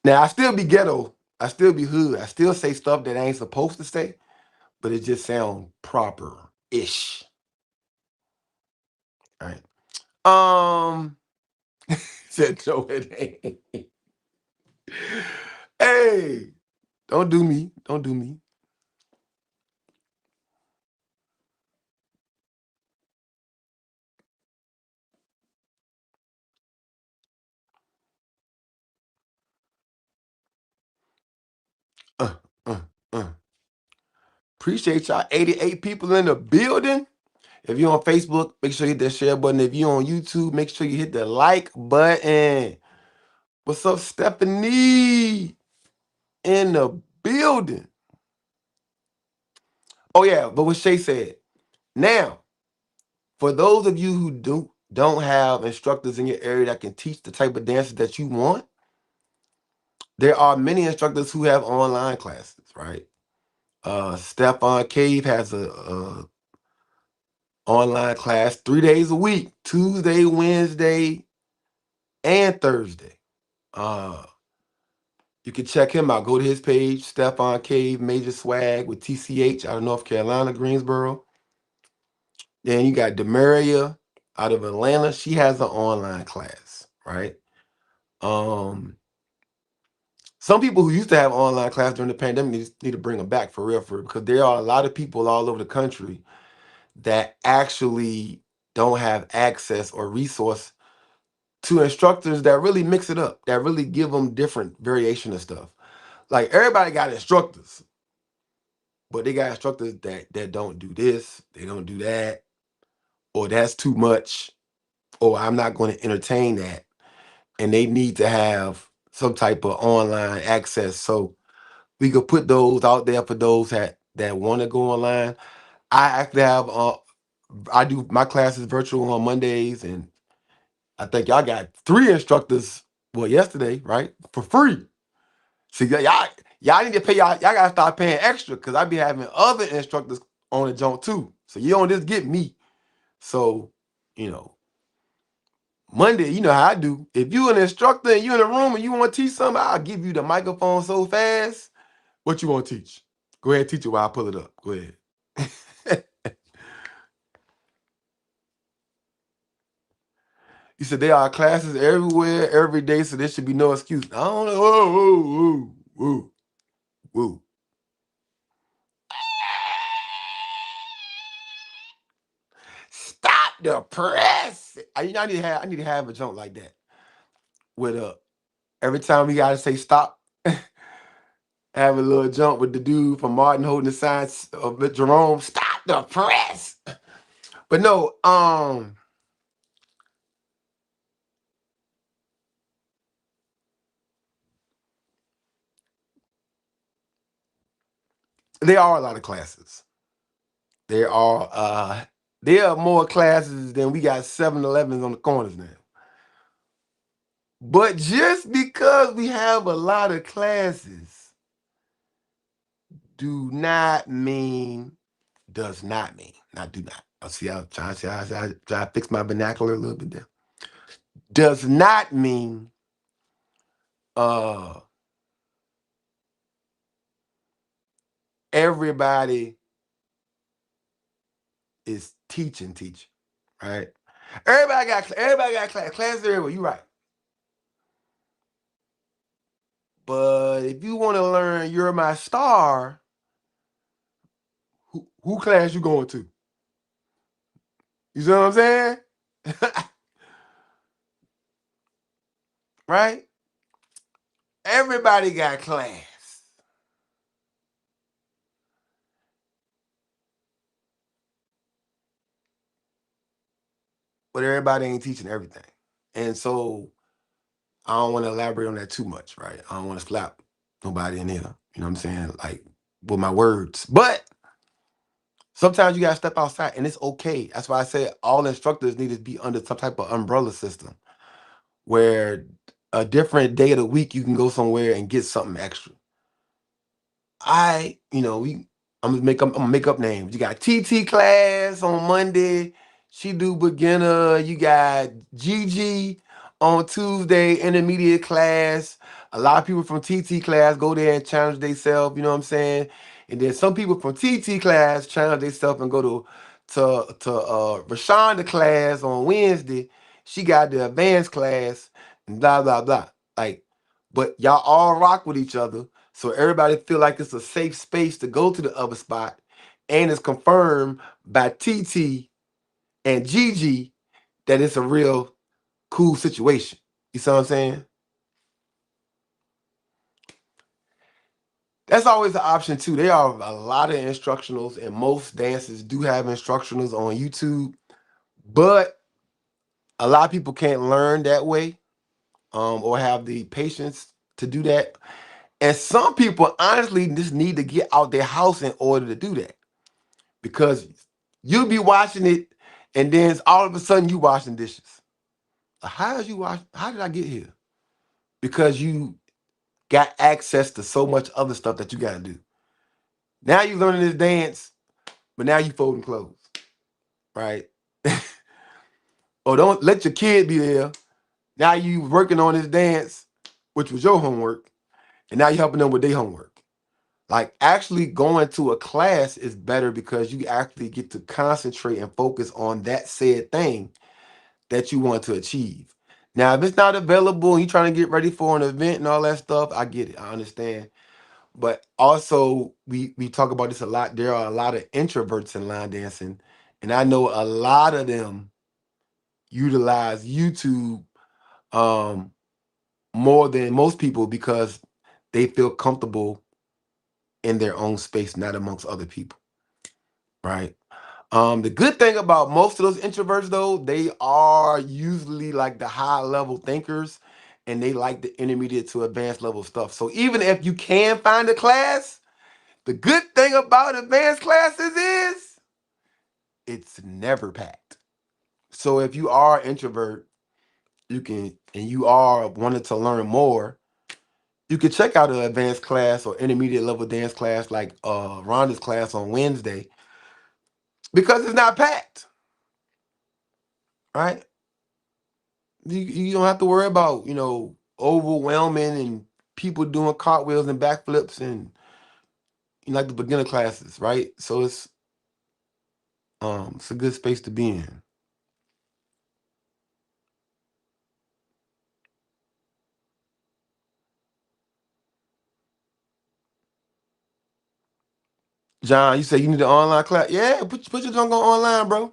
S2: Now I still be ghetto. I still be hood. I still say stuff that I ain't supposed to say, but it just sound proper-ish. All right. Said no, it ain't. Hey, don't do me. Don't do me. Uh, uh, uh. Appreciate y'all. 88 people in the building. If you're on Facebook, make sure you hit that share button. If you're on YouTube, make sure you hit the like button. What's up, Stephanie? In the building. Oh, yeah, but what Shay said. Now, for those of you who don't have instructors in your area that can teach the type of dances that you want, there are many instructors who have online classes, right? Stephon Cave has a online class 3 days a week, Tuesday, Wednesday, and Thursday. You can check him out. Go to his page, Stephon Cave Major Swag with TCH out of North Carolina, Greensboro. Then you got Demaria out of Atlanta. She has an online class, right? Some people who used to have online class during the pandemic need to bring them back for real, because there are a lot of people all over the country that actually don't have access or resource to instructors that really mix it up, that really give them different variation of stuff. Like everybody got instructors, but they got instructors that don't do this, they don't do that, or that's too much, or I'm not going to entertain that. And they need to have some type of online access. So we could put those out there for those that want to go online. I actually have I do my classes virtual on Mondays, and I think y'all got 3 instructors. Well, yesterday, right, for free. See, y'all need to pay y'all gotta start paying extra because I be having other instructors on the joint too. So you don't just get me. So you know, Monday, you know how I do. If you an instructor and you in a room and you want to teach something, I'll give you the microphone so fast. What you want to teach? Go ahead, teach it while I pull it up. Go ahead. You said there are classes everywhere, every day, so there should be no excuse. I don't know. Whoa, whoa, whoa, whoa, whoa. the press. I need to have a jump like that. With every time we gotta say stop, have a little jump with the dude from Martin holding the signs of Jerome, stop the press. But no, there are a lot of classes. There are there are more classes than we got 7-Elevens on the corners now. But just because we have a lot of classes do not mean, does not mean, not do not. I see, I'm trying to fix my vernacular a little bit there. Does not mean uh everybody is teaching, right? Everybody got classes everywhere. You right. But if you want to learn You're My Star, who class you going to? You see what I'm saying? Right? Everybody got class. But everybody ain't teaching everything. And so I don't want to elaborate on that too much, right? I don't want to slap nobody in here. You know what I'm saying? Like with my words. But sometimes you gotta step outside and it's okay. That's why I say all instructors need to be under some type of umbrella system where a different day of the week you can go somewhere and get something extra. I'm gonna make up names. You got TT class on Monday. She do beginner. You got Gigi on Tuesday, intermediate class. A lot of people from TT class go there and challenge themselves. You know what I'm saying? And then some people from TT class challenge themselves and go to Rashonda class on Wednesday. She got the advanced class and blah blah blah. Like, but y'all all rock with each other so everybody feel like it's a safe space to go to the other spot, and it's confirmed by TT and Gigi that it's a real cool situation. You see what I'm saying? That's always an option too. There are a lot of instructionals, and most dances do have instructionals on YouTube, but a lot of people can't learn that way, or have the patience to do that. And some people honestly just need to get out their house in order to do that. Because you'll be watching it, and then all of a sudden you washing dishes. How did you wash? How did I get here? Because you got access to so much other stuff that you got to do. Now you learning this dance, but now you folding clothes, right? Or don't let your kid be there. Now you working on this dance, which was your homework, and now you helping them with their homework. Like actually going to a class is better because you actually get to concentrate and focus on that said thing that you want to achieve. Now, if it's not available and you're trying to get ready for an event and all that stuff, I get it. I understand. But also, we talk about this a lot. There are a lot of introverts in line dancing, and I know a lot of them utilize YouTube um, more than most people because they feel comfortable in their own space, not amongst other people, right? The good thing about most of those introverts, though, they are usually like the high level thinkers and they like the intermediate to advanced level stuff. So even if you can find a class, the good thing about advanced classes is it's never packed. So if you are an introvert, you can, and you are wanting to learn more, you can check out an advanced class or intermediate level dance class like Rhonda's class on Wednesday because it's not packed, right? You don't have to worry about, overwhelming and people doing cartwheels and backflips and like the beginner classes, right? So it's a good space to be in. John, you say you need an online class? Yeah, put your junk on online, bro.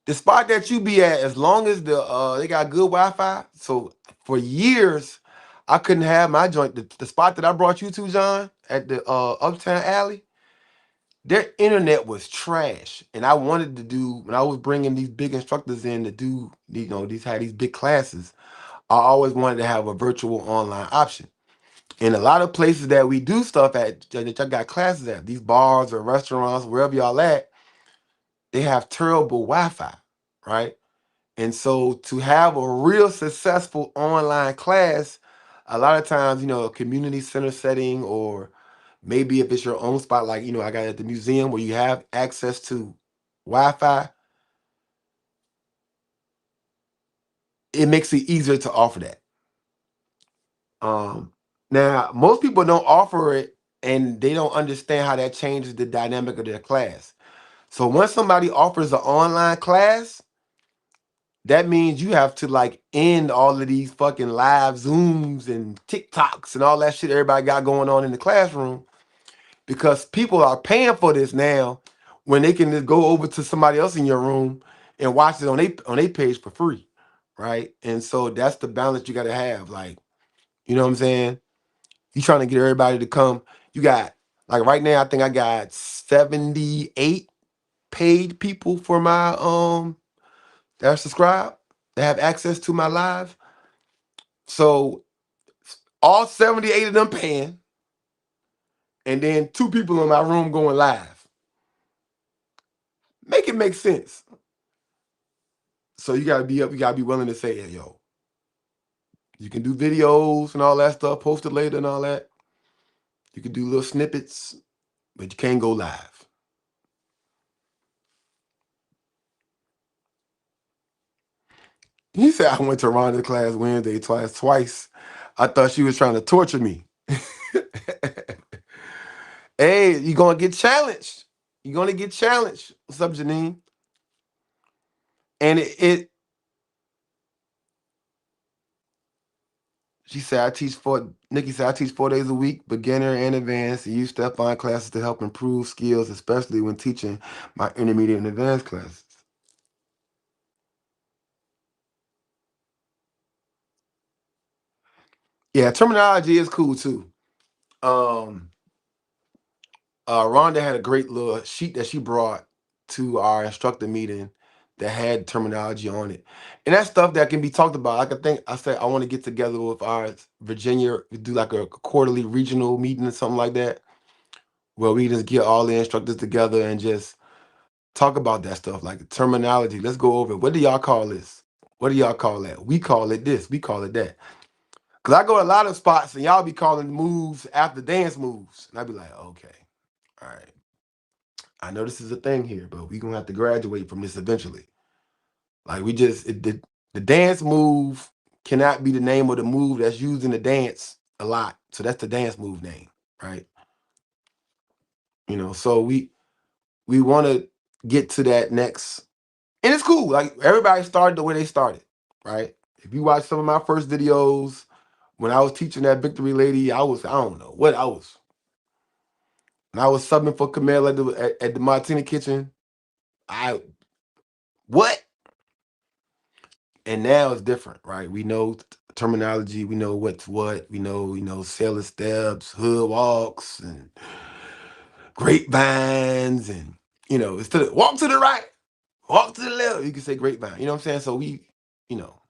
S2: the spot that you be at, as long as they got good Wi-Fi. So for years, I couldn't have my joint. The spot that I brought you to, John, at the Uptown Alley, their internet was trash. And I wanted to do when I was bringing these big instructors in to do, these big classes. I always wanted to have a virtual online option. In a lot of places that we do stuff at, that y'all got classes at, these bars or restaurants, wherever y'all at, they have terrible Wi-Fi, right? And so to have a real successful online class, a lot of times, a community center setting, or maybe if it's your own spot, like, I got at the museum where you have access to Wi-Fi, it makes it easier to offer that. Um, Now, most people don't offer it and they don't understand how that changes the dynamic of their class. So once somebody offers an online class, that means you have to like end all of these fucking live Zooms and TikToks and all that shit everybody got going on in the classroom, because people are paying for this now when they can just go over to somebody else in your room and watch it on their page for free, right? And so that's the balance you got to have. Like, you know what I'm saying? You trying to get everybody to come. You got, like, right now, I think I got 78 paid people for my that are subscribed, that have access to my live. So all 78 of them paying, and then 2 people in my room going live. Make it make sense. So you gotta be up, you gotta be willing to say, hey, yo, you can do videos and all that stuff, post it later and all that. You can do little snippets, but you can't go live. He said I went to Rhonda's class Wednesday twice. I thought she was trying to torture me. Hey, you're gonna get challenged. You're gonna get challenged. What's up, Janine? And she said, Nikki said, I teach 4 days a week, beginner and advanced, and use step-on classes to help improve skills, especially when teaching my intermediate and advanced classes. Yeah, terminology is cool too. Um, Rhonda had a great little sheet that she brought to our instructor meeting that had terminology on it. And that's stuff that can be talked about. Like, I think I said I want to get together with our Virginia, do like a quarterly regional meeting or something like that, where we just get all the instructors together and just talk about that stuff, like terminology. Let's go over it. What do y'all call this? What do y'all call that? We call it this. We call it that. Cause I go to a lot of spots and y'all be calling moves after dance moves, and I be like, okay, all right. I know this is a thing here, but we gonna have to graduate from this eventually. Like, the dance move cannot be the name of the move that's used in the dance a lot. So that's the dance move name, right? So we want to get to that next. And it's cool. Like, everybody started the way they started, right? If you watch some of my first videos when I was teaching that Victory Lady, I don't know what I was. When I was subbing for Camille at the Martina Kitchen, I what? And now it's different, right? We know terminology, we know what's what, we know sailor steps, hood walks, and grapevines, and it's walk to the right, walk to the left. You can say grapevine. You know what I'm saying? So you know,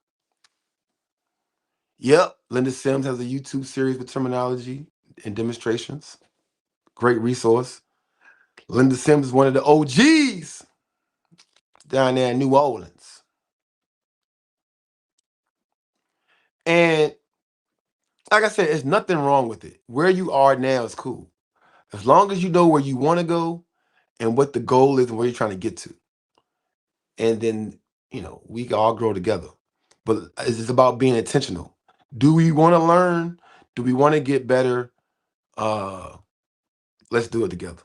S2: yep. Linda Sims has a YouTube series with terminology and demonstrations. Great resource. Linda Sims is one of the OGs down there in New Orleans. And like I said, there's nothing wrong with it. Where you are now is cool. As long as you know where you want to go and what the goal is and where you're trying to get to. And then, we can all grow together. But it's just about being intentional. Do we want to learn? Do we want to get better? Let's do it together.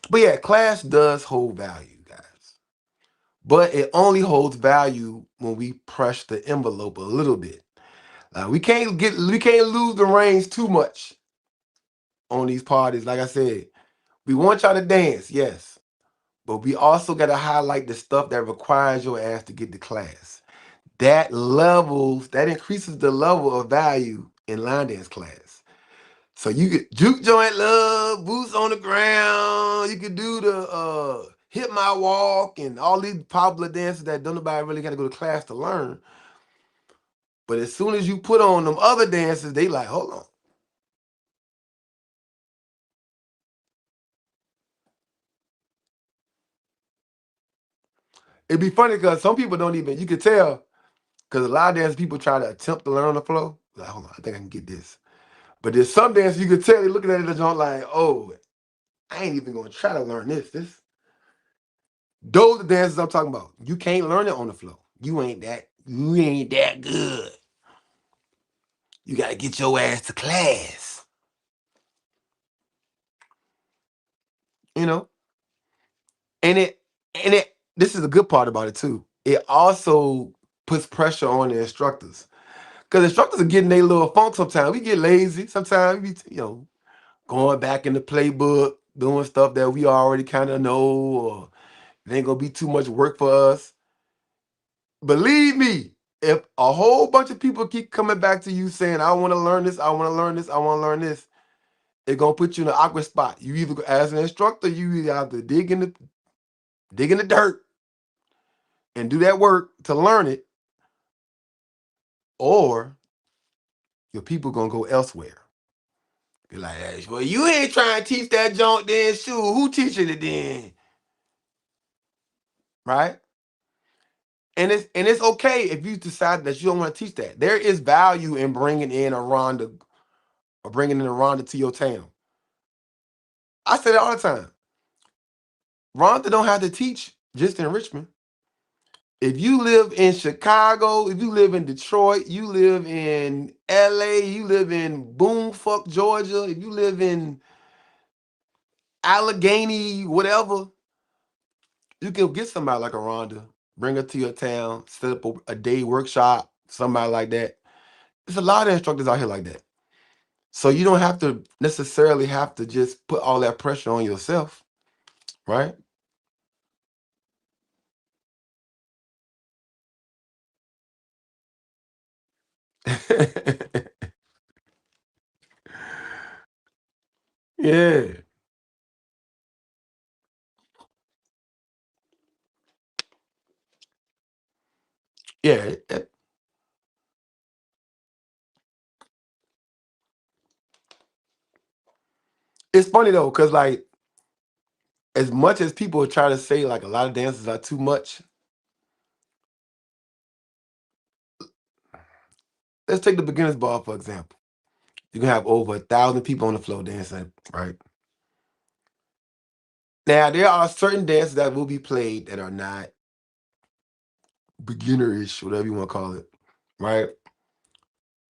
S2: But yeah, class does hold value, guys. But it only holds value when we push the envelope a little bit. We can't lose the reins too much on these parties. Like I said, We want y'all to dance, yes. But we also got to highlight the stuff that requires your ass to get to class. That increases the level of value in line dance class. So you get juke joint love, boots on the ground. You could do the hit my walk and all these popular dances that don't nobody really got to go to class to learn. But as soon as you put on them other dances, they like, hold on. It'd be funny because some people don't even, you can tell, because a lot of dance people try to attempt to learn on the flow. Like, hold on, I think I can get this. But there's some dances you can tell, they're looking at it and joint like, oh, I ain't even gonna try to learn this. Those are the dances I'm talking about. You can't learn it on the flow. You ain't that good. You gotta get your ass to class. You know? And this is a good part about it too. It also puts pressure on the instructors. Because instructors are getting their little funk sometimes. We get lazy. Sometimes we, going back in the playbook, doing stuff that we already kind of know, or it ain't gonna be too much work for us. Believe me, if a whole bunch of people keep coming back to you saying, I want to learn this, I want to learn this, I want to learn this, it's gonna put you in an awkward spot. You either, as an instructor, you either have to dig in the dirt and do that work to learn it, or your people gonna go elsewhere. Be like, hey, well, you ain't trying to teach that junk then, shoot, who teaching it then? Right? And it's okay if you decide that you don't want to teach that. There is value in bringing in a Rhonda or bringing in a Rhonda to your town. I say that all the time. Rhonda don't have to teach just in Richmond. If you live in Chicago, if you live in Detroit, you live in LA, you live in Boomfuck, Georgia, if you live in Allegheny, whatever, you can get somebody like a Rhonda, bring her to your town, set up a day workshop, somebody like that. There's a lot of instructors out here like that. So you don't have to necessarily have to just put all that pressure on yourself, right? Yeah. Yeah. It's funny though, because like as much as people try to say like a lot of dances are too much, let's take the beginner's ball for example. You can have over 1,000 people on the floor dancing, right? Now there are certain dances that will be played that are not beginnerish, whatever you want to call it, right?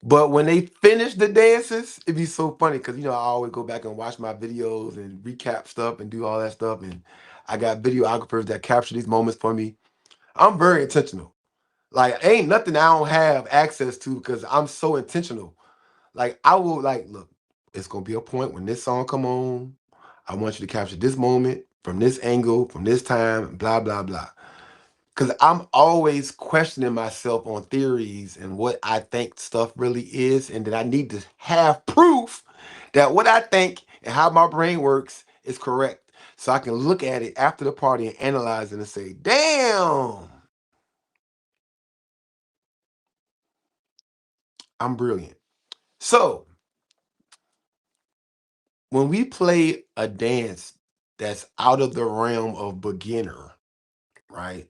S2: But when they finish the dances, it'd be so funny because I always go back and watch my videos and recap stuff and do all that stuff. And I got videographers that capture these moments for me. I'm very intentional. Like, ain't nothing I don't have access to because I'm so intentional. Like, I will look, it's gonna be a point when this song come on. I want you to capture this moment from this angle, from this time, blah, blah, blah. Because I'm always questioning myself on theories and what I think stuff really is. And then I need to have proof that what I think and how my brain works is correct. So I can look at it after the party and analyze it and say, damn, I'm brilliant. So when we play a dance that's out of the realm of beginner, right?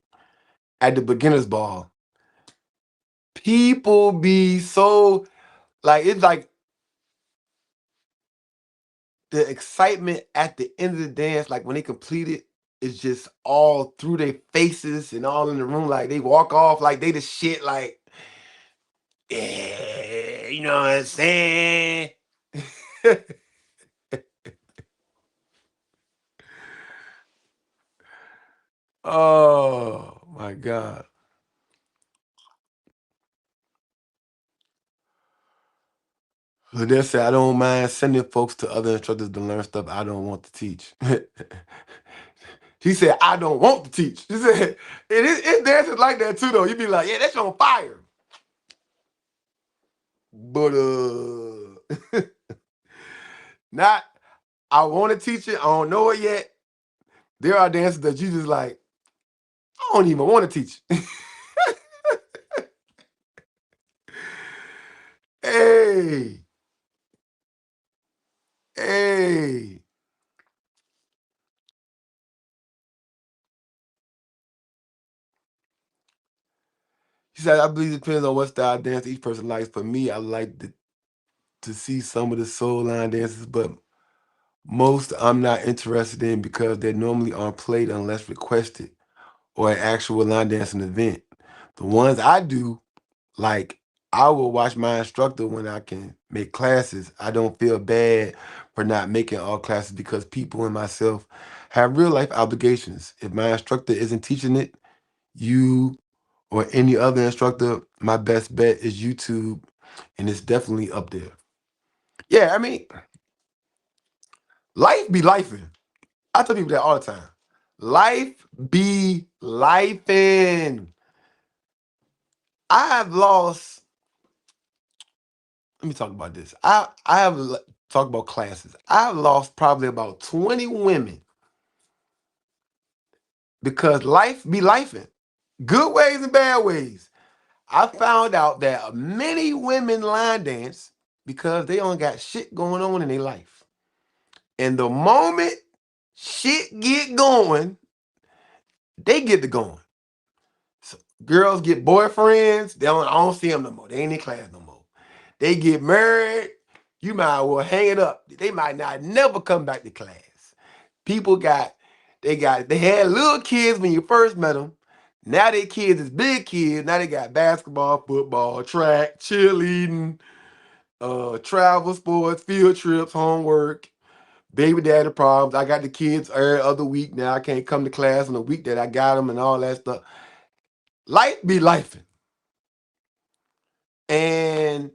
S2: At the beginner's ball, people be so it's like the excitement at the end of the dance, like when they complete it, is just all through their faces and all in the room. Like they walk off like they the shit, like, yeah, you know what I'm saying? Oh my God. They said, I don't mind sending folks to other instructors to learn stuff I don't want to teach. He said, I don't want to teach. He said, it dances like that too, though. You be like, yeah, that's on fire. But not, I want to teach it. I don't know it yet. There are dances that you just like, I don't even want to teach. Hey, hey. He said, I believe it depends on what style of dance each person likes. For me, I like to see some of the soul line dances, but most I'm not interested in because they're normally aren't played unless requested or an actual line dancing event. The ones I do, like I will watch my instructor when I can make classes. I don't feel bad for not making all classes because people and myself have real life obligations. If my instructor isn't teaching it, you or any other instructor, my best bet is YouTube, and it's definitely up there. Yeah, I mean, life be lifing. I tell people that all the time. Life be lifing. I have lost. Let me talk about this. I have talked about classes. I've lost probably about 20 women because life be lifing. Good ways and bad ways. I found out that many women line dance because they don't got shit going on in their life. And the moment shit get going, they get to going. So girls get boyfriends, I don't see them no more. They ain't in class no more. They get married, you might as well hang it up. They might not never come back to class. People they had little kids when you first met them. Now they kids is big kids. Now they got basketball, football, track, cheerleading, travel sports, field trips, homework, baby daddy problems. I got the kids every other week now. I can't come to class on the week that I got them and all that stuff. Life be lifing. And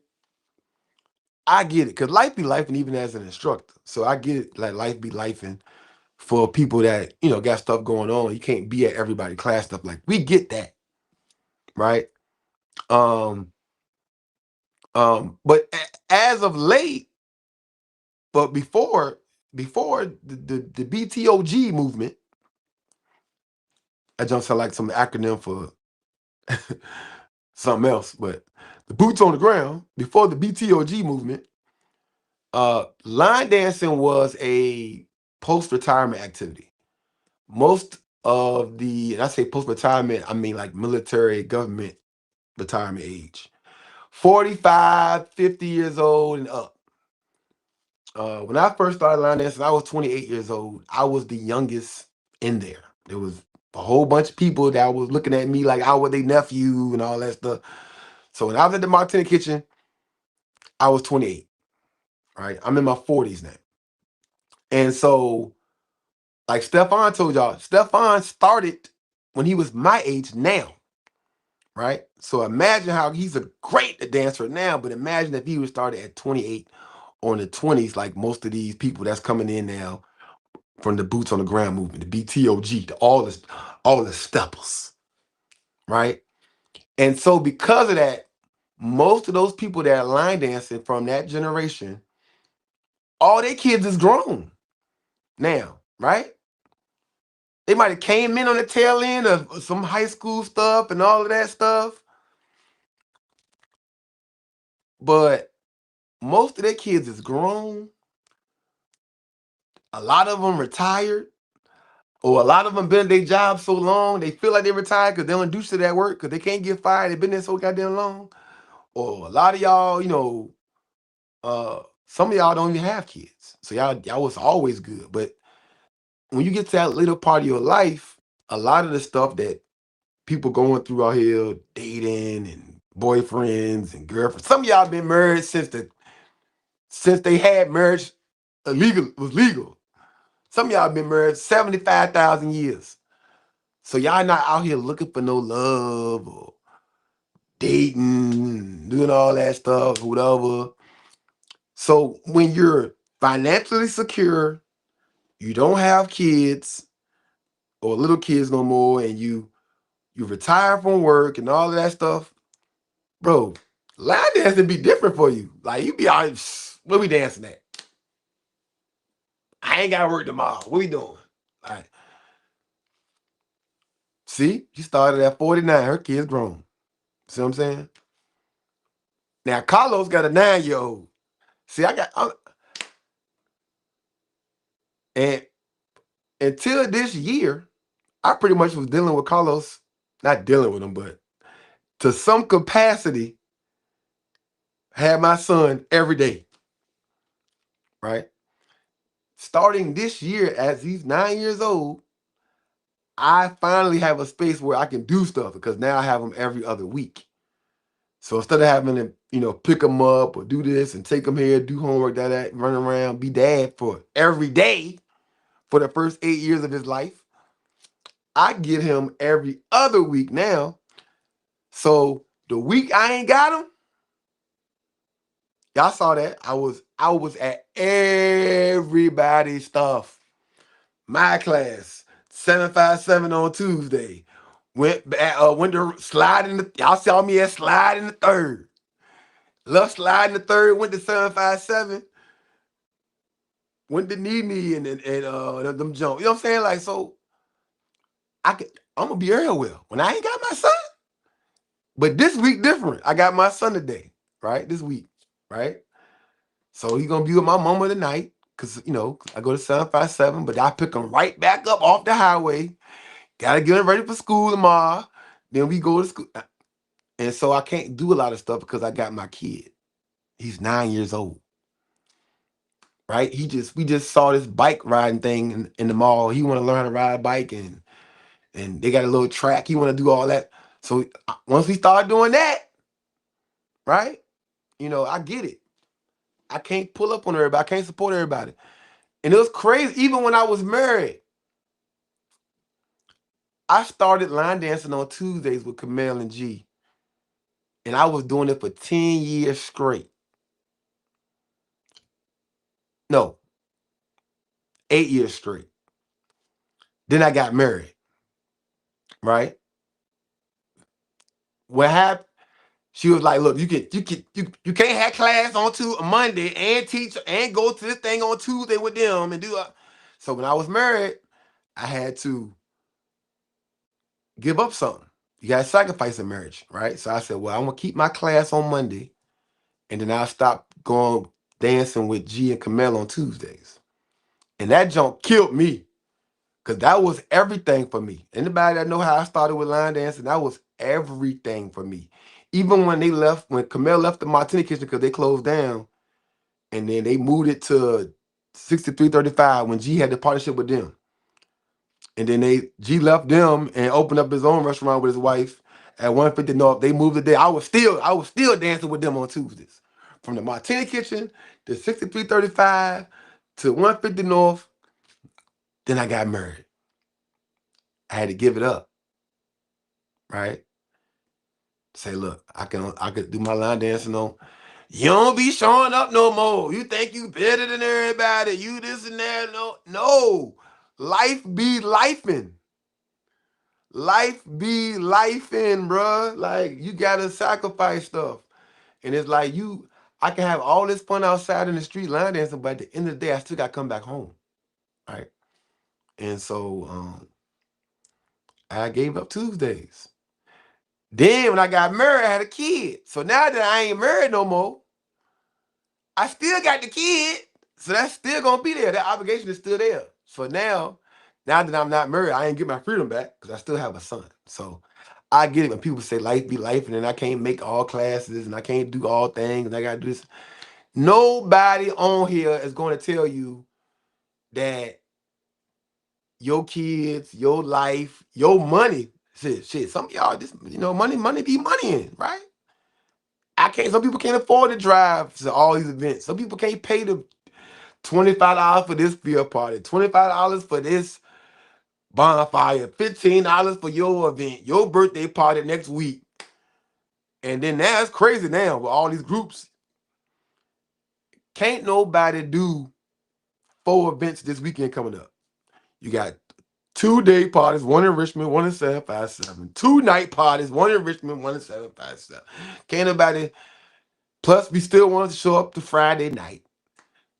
S2: I get it, because life be lifing even as an instructor. So I get it, like life be lifing for people that, got stuff going on. You can't be at everybody class stuff. Like, we get that, right? But as of late, but before the BTOG movement, I just sound like some acronym for something else, but the boots on the ground, before the BTOG movement, line dancing was a post-retirement activity. Most of and I say post-retirement, I mean like military government retirement age. 45, 50 years old and up. When I first started line dancing, I was 28 years old. I was the youngest in there. There was a whole bunch of people that was looking at me like I was their nephew and all that stuff. So when I was at the Martini Kitchen, I was 28, right? I'm in my 40s now. And so, like Stefan told y'all, Stefan started when he was my age now, right? So imagine how he's a great dancer now, but imagine if he was started at 28 or in the 20s, like most of these people that's coming in now from the boots on the ground movement, the BTOG, all the steppers, right? And so because of that, most of those people that are line dancing from that generation, all their kids is grown now, right? They might have came in on the tail end of some high school stuff and all of that stuff, but most of their kids is grown. A lot of them retired, or a lot of them been at their job so long they feel like they retired because they don't do shit at work because they can't get fired. They've been there so goddamn long. Or a lot of y'all, some of y'all don't even have kids, so y'all was always good. But when you get to that little part of your life, a lot of the stuff that people going through out here, dating and boyfriends and girlfriends. Some of y'all been married since they had marriage was legal. Some of y'all been married 75,000 years. So y'all not out here looking for no love or dating, doing all that stuff, whatever. So when you're financially secure, you don't have kids or little kids no more, and you retire from work and all of that stuff, bro, line dancing be different for you. Like you be out, what we dancing at? I ain't gotta work tomorrow. What we doing? Like, see, she started at 49. Her kid's grown. See what I'm saying? Now Carlos got a 9-year-old. See, and until this year, I pretty much was dealing with Carlos, not dealing with him, but to some capacity, had my son every day, right? Starting this year, as he's 9 years old, I finally have a space where I can do stuff because now I have him every other week. So instead of having to, pick him up or do this and take him here, do homework, that, run around, be dad for every day for the first 8 years of his life, I get him every other week now. So the week I ain't got him, y'all saw that. I was at everybody's stuff. My class, 757 on Tuesday. Went to slide in the, y'all saw me at slide in the third. Love slide in the third, went to 757. Went to knee and them jump. You know what I'm saying? Like, so I'm gonna be everywhere when I ain't got my son. But this week different. I got my son today, right? This week, right? So he's gonna be with my mama tonight. Cause I go to 757, but I pick him right back up off the highway. Gotta get him ready for school tomorrow. Then we go to school. And so I can't do a lot of stuff because I got my kid. He's 9 years old. Right? We just saw this bike riding thing in the mall. He want to learn how to ride a bike and they got a little track. He want to do all that. So once we start doing that, right? I get it. I can't pull up on everybody. I can't support everybody. And it was crazy. Even when I was married, I started line dancing on Tuesdays with Camille and G. And I was doing it for 10 years straight. No, 8 years straight. Then I got married, right? What happened? She was like, "Look, you can't have class on Monday and teach and go to this thing on Tuesday with them and do." So when I was married, I had to give up something. You got to sacrifice a marriage, right? So I said, "Well, I'm gonna keep my class on Monday, and then I'll stop going dancing with G and Camille on Tuesdays." And that junk killed me. Cause that was everything for me. Anybody that know how I started with line dancing, that was everything for me. Even when Camille left the Martini Kitchen because they closed down, and then they moved it to 6335 when G had the partnership with them. And then G left them and opened up his own restaurant with his wife at 150 North. They moved it there. I was still dancing with them on Tuesdays. From the Martini Kitchen to 6335 to 150 North. Then I got married. I had to give it up, right? Say, look, I could do my line dancing on. You don't be showing up no more. You think you better than everybody. You this and that. No. Life be lifing. Life be lifing, bruh. Like, you gotta sacrifice stuff. And it's like I can have all this fun outside in the street line dancing, but at the end of the day, I still gotta come back home. Right? And so I gave up Tuesdays. Then when I got married, I had a kid. So now that I ain't married no more, I still got the kid. So that's still gonna be there. That obligation is still there. So now that I'm not married, I ain't get my freedom back because I still have a son. So I get it when people say life be life, and then I can't make all classes and I can't do all things and I gotta do this. Nobody on here is going to tell you that your kids, your life, your money. Shit. Some of y'all just money be moneying, right? Some people can't afford to drive to all these events. Some people can't pay the $25 for this beer party, $25 for this bonfire, $15 for your event, your birthday party next week. And then now it's crazy now with all these groups. Can't nobody do 4 events this weekend coming up. You got 2 day parties, one in Richmond, one in 757. 2 night parties, one in Richmond, one in 757. Can't nobody. Plus, we still want to show up to Friday night.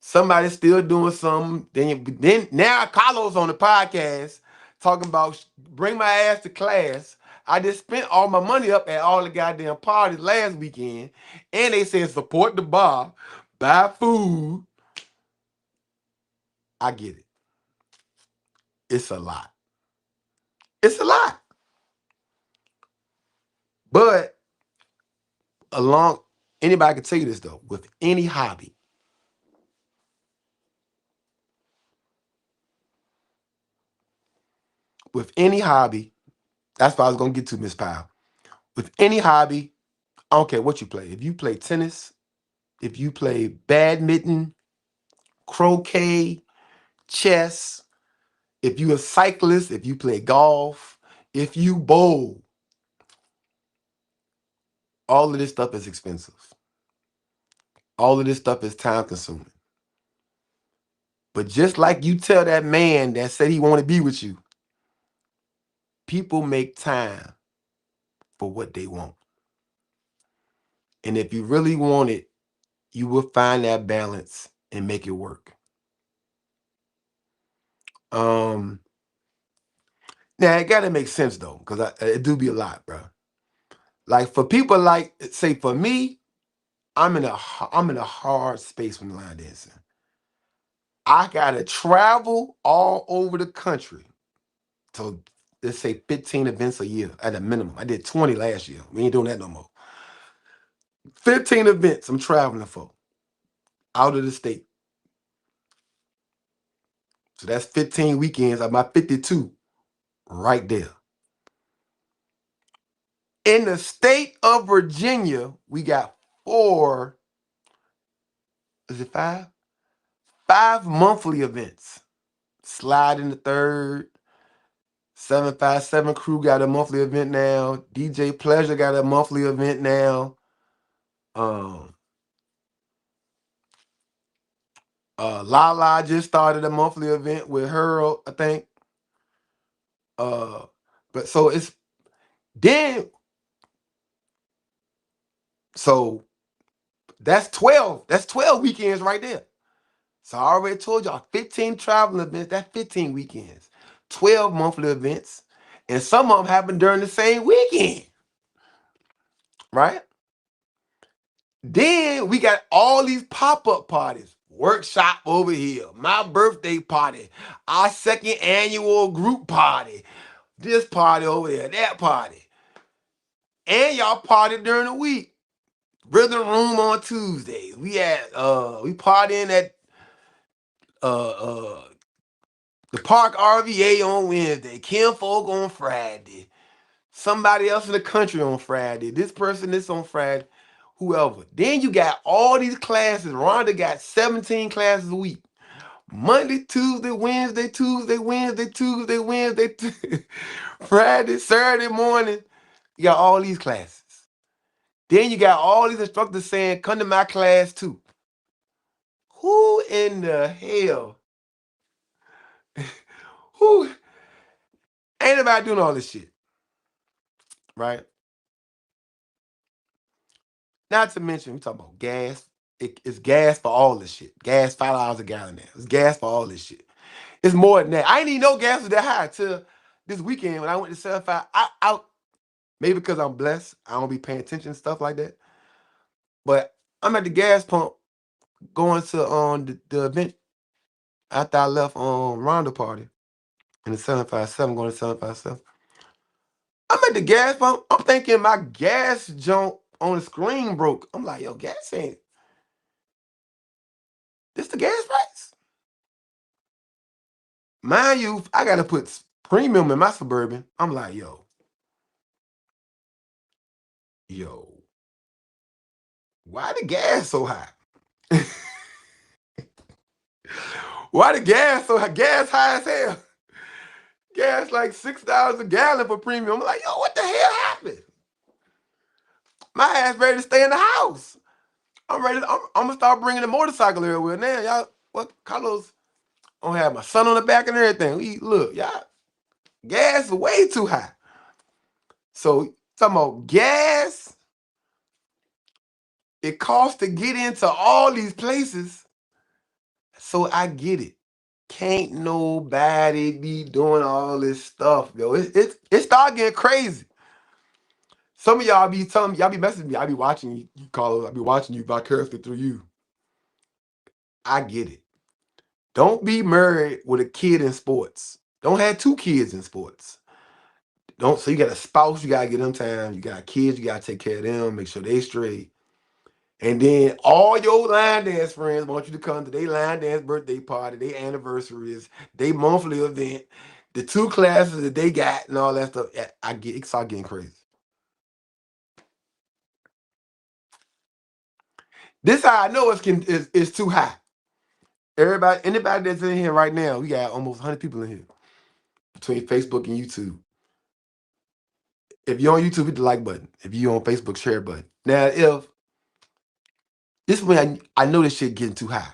S2: Somebody's still doing something. Then now Carlos on the podcast talking about bring my ass to class. I just spent all my money up at all the goddamn parties last weekend, and they said support the bar, buy food. I get it. It's a lot. It's a lot. But anybody can tell you this though, with any hobby, that's what I was gonna get to, Miss Powell. With any hobby, I don't care what you play. If you play tennis, if you play badminton, croquet, chess, if you're a cyclist, if you play golf, if you bowl, all of this stuff is expensive. All of this stuff is time consuming. But just like you tell that man that said he want to be with you, people make time for what they want. And if you really want it, you will find that balance and make it work. Now it gotta make sense though, because it do be a lot, bro. Like for people like, say for me, I'm in a hard space when line dancing. I gotta travel all over the country. So let's say 15 events a year at a minimum. I did 20 last year. We ain't doing that no more. 15 events I'm traveling for out of the state. So that's 15 weekends of my 52 right there. In the state of Virginia, we got 4, is it 5? 5 monthly events. Slide in the Third, 757 Crew got a monthly event now. DJ Pleasure got a monthly event now. Lala just started a monthly event with her, I think. But so it's then. So that's 12. That's 12 weekends right there. So I already told y'all 15 traveling events. That's 15 weekends. 12 monthly events. And some of them happen during the same weekend. Right? Then we got all these pop-up parties. Workshop over here, my birthday party, our 2nd annual group party, this party over there, that party. And y'all party during the week. Rhythm Room on Tuesdays. We partying at the Park RVA on Wednesday. Kim Folk on Friday. Somebody else in the country on Friday. This person this on Friday. Whoever. Then you got all these classes. Rhonda got 17 classes a week. Monday, Tuesday, Wednesday, Tuesday, Wednesday, Tuesday, Wednesday, Friday, Saturday morning. You got all these classes. Then you got all these instructors saying, come to my class too. Who in the hell? Who? Ain't nobody doing all this shit. Right? Not to mention, we talking about gas. It's gas for all this shit. Gas $5 a gallon now. It's gas for all this shit. It's more than that. I ain't even know gas was that high till this weekend when I went to 75. I maybe because I'm blessed, I don't be paying attention to stuff like that. But I'm at the gas pump going to the event after I left Rhonda party in the 757, going to 757. I'm at the gas pump. I'm thinking my gas jump on the screen broke. I'm like, yo, gas ain't. This the gas price? Mind you, I gotta put premium in my Suburban. I'm like, yo, why the gas so high? Why the gas so high? Gas high as hell. Gas like $6 a gallon for premium. I'm like, yo, what the hell happened? My ass ready to stay in the house. I'm ready. I'm gonna start bringing the motorcycle everywhere now. Y'all, what Carlos? I'm gonna have my son on the back and everything. Look, y'all, gas is way too high. So talking about gas, it costs to get into all these places. So I get it. Can't nobody be doing all this stuff, yo. It start getting crazy. Some of y'all be telling me, y'all be messaging me. I be watching you, Carlos. I be watching you vicariously through you. I get it. Don't be married with a kid in sports. Don't have two kids in sports. Don't so you got a spouse, you gotta get them time. You got kids, you gotta take care of them, make sure they straight. And then all your line dance friends want you to come to their line dance birthday party, their anniversaries, their monthly event, the two classes that they got and all that stuff. I get it start getting crazy. This how I know it's too high. Anybody that's in here right now, we got almost 100 people in here between Facebook and YouTube. If you're on YouTube, hit the like button. If you're on Facebook, share button. Now, if this way, I know this shit getting too high.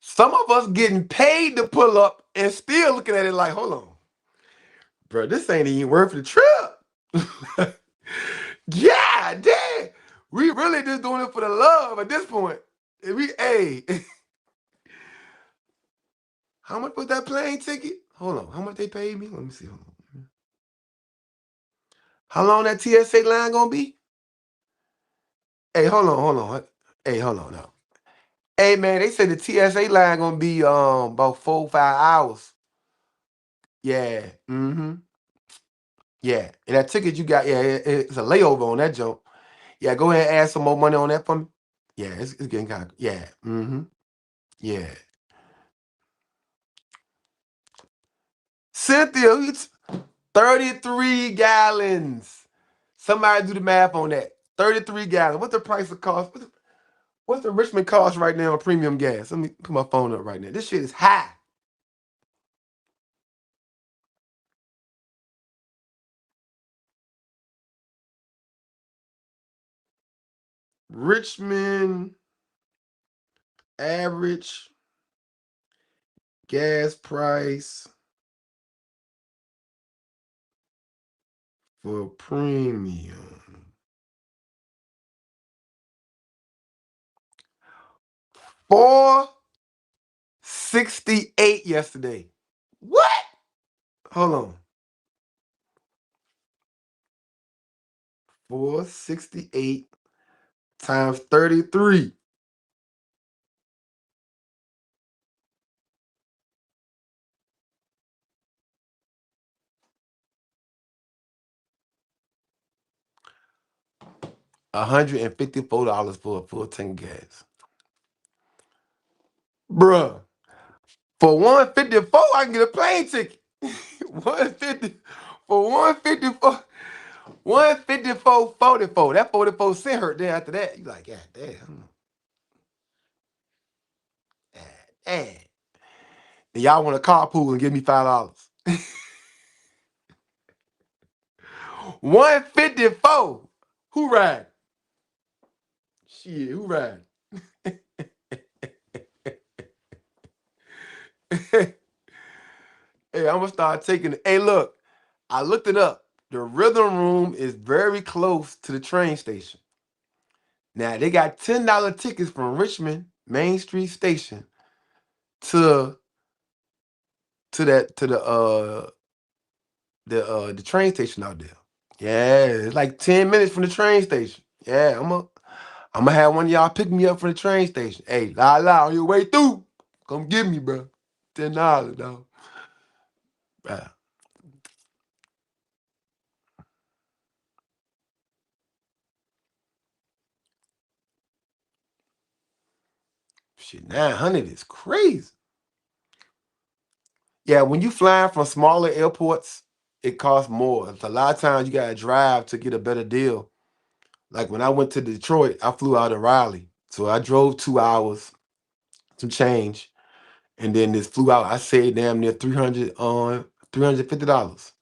S2: Some of us getting paid to pull up and still looking at it like, hold on, bro, this ain't even worth the trip. Yeah, damn. We really just doing it for the love at this point. Hey, how much was that plane ticket? Hold on, how much they paid me? Let me see. Hold on. How long that TSA line gonna be? Hey, hold on. Hey, hold on now. Hey man, they said the TSA line gonna be about 4 or 5 hours. Yeah. Mm-hmm. Yeah. And that ticket you got, yeah, it's a layover on that jump. Yeah, go ahead and add some more money on that for me. Yeah, it's getting kind of yeah. Mm-hmm. Yeah. Cynthia, it's 33 gallons. Somebody do the math on that. 33 gallons. What's the price of cost? What's the Richmond cost right now on premium gas? Let me put my phone up right now. This shit is high. Richmond average gas price for premium. $4.68 yesterday. What? Hold on. 4.68 times 33. $154 for a full tank of gas. Bruh. For 154, I can get a plane ticket. 150 for 154. 154.44. That 44 cent hurt there after that. You like, God damn. God damn. And y'all want a carpool and give me $5. 154. Who ride? Shit, who ride? Hey, I'm gonna start taking it. Hey, look, I looked it up. The Rhythm Room is very close to the train station. Now they got $10 tickets from Richmond Main Street Station to the train station out there. Yeah, it's like 10 minutes from the train station. Yeah, I'm gonna have one of y'all pick me up from the train station. Hey, on your way through, come get me, bro. $10, dog. Bruh. Shit, 900 is crazy. Yeah, when you flying from smaller airports, it costs more. It's a lot of times you gotta drive to get a better deal. Like when I went to Detroit, I flew out of Raleigh. So I drove 2 hours to change. And then this flew out, I saved damn near 300 on $350.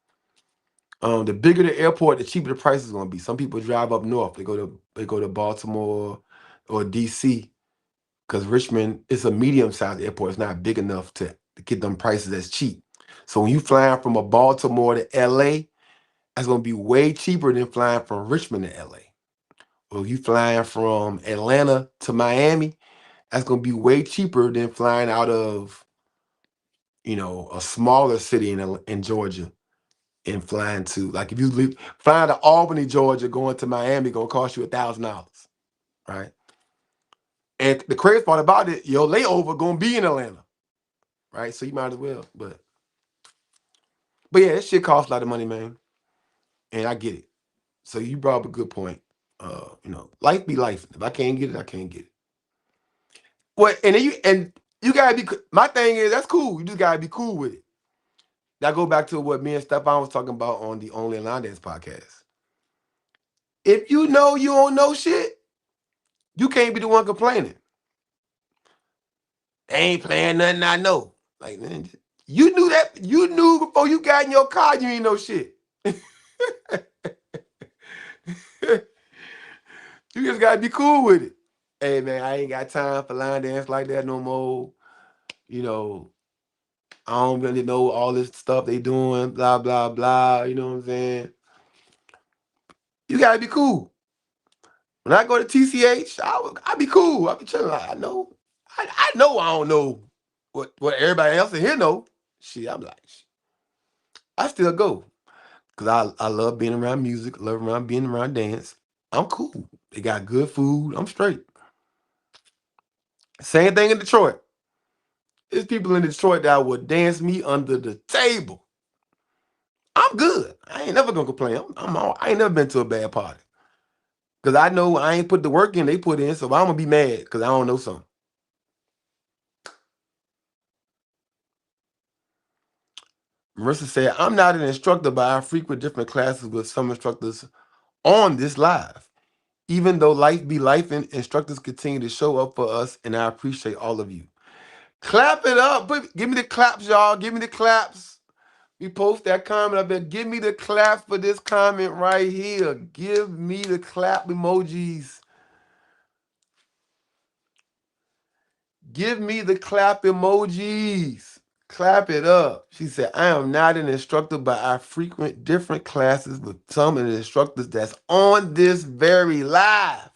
S2: The bigger the airport, the cheaper the price is gonna be. Some people drive up north. They go to Baltimore or DC, because Richmond is a medium-sized airport. It's not big enough to get them prices as cheap. So when you flying from a Baltimore to LA, that's gonna be way cheaper than flying from Richmond to LA. Or you flying from Atlanta to Miami, that's gonna be way cheaper than flying out of, a smaller city in Georgia and flying to, like, if you flying to Albany, Georgia, going to Miami gonna cost you $1,000, right? And the crazy part about it, your layover gonna be in Atlanta, right? So you might as well. But yeah, that shit costs a lot of money, man. And I get it. So you brought up a good point. Life be life. If I can't get it, I can't get it. Well, and you gotta be. My thing is that's cool. You just gotta be cool with it. That go back to what me and Stefan was talking about on the Only Line Dance podcast. If you know you don't know shit, you can't be the one complaining. They ain't playing nothing I know. Like, man, you knew that. You knew before you got in your car you ain't know shit. You just gotta be cool with it. Hey man, I ain't got time for line dance like that no more. You know, I don't really know all this stuff they doing, blah, blah, blah. You know what I'm saying? You gotta be cool. When I go to TCH, I be cool. I be chilling. Like, I know. I know I don't know what everybody else in here know. Shit, I'm like, I still go. Cause I love being around music, love around being around dance. I'm cool. They got good food. I'm straight. Same thing in Detroit. There's people in Detroit that would dance me under the table. I'm good. I ain't never gonna complain. I ain't never been to a bad party. Cause I know I ain't put the work in they put in, so I'm gonna be mad because I don't know something. Marissa said, I'm not an instructor, but I frequent different classes with some instructors on this live. Even though life be life and instructors continue to show up for us, and I appreciate all of you. Clap it up. Give me the claps, y'all. Give me the claps. We post that comment up there. Give me the clap for this comment right here. Give me the clap emojis. Give me the clap emojis. Clap it up. She said, I am not an instructor, but I frequent different classes with some of the instructors that's on this very live.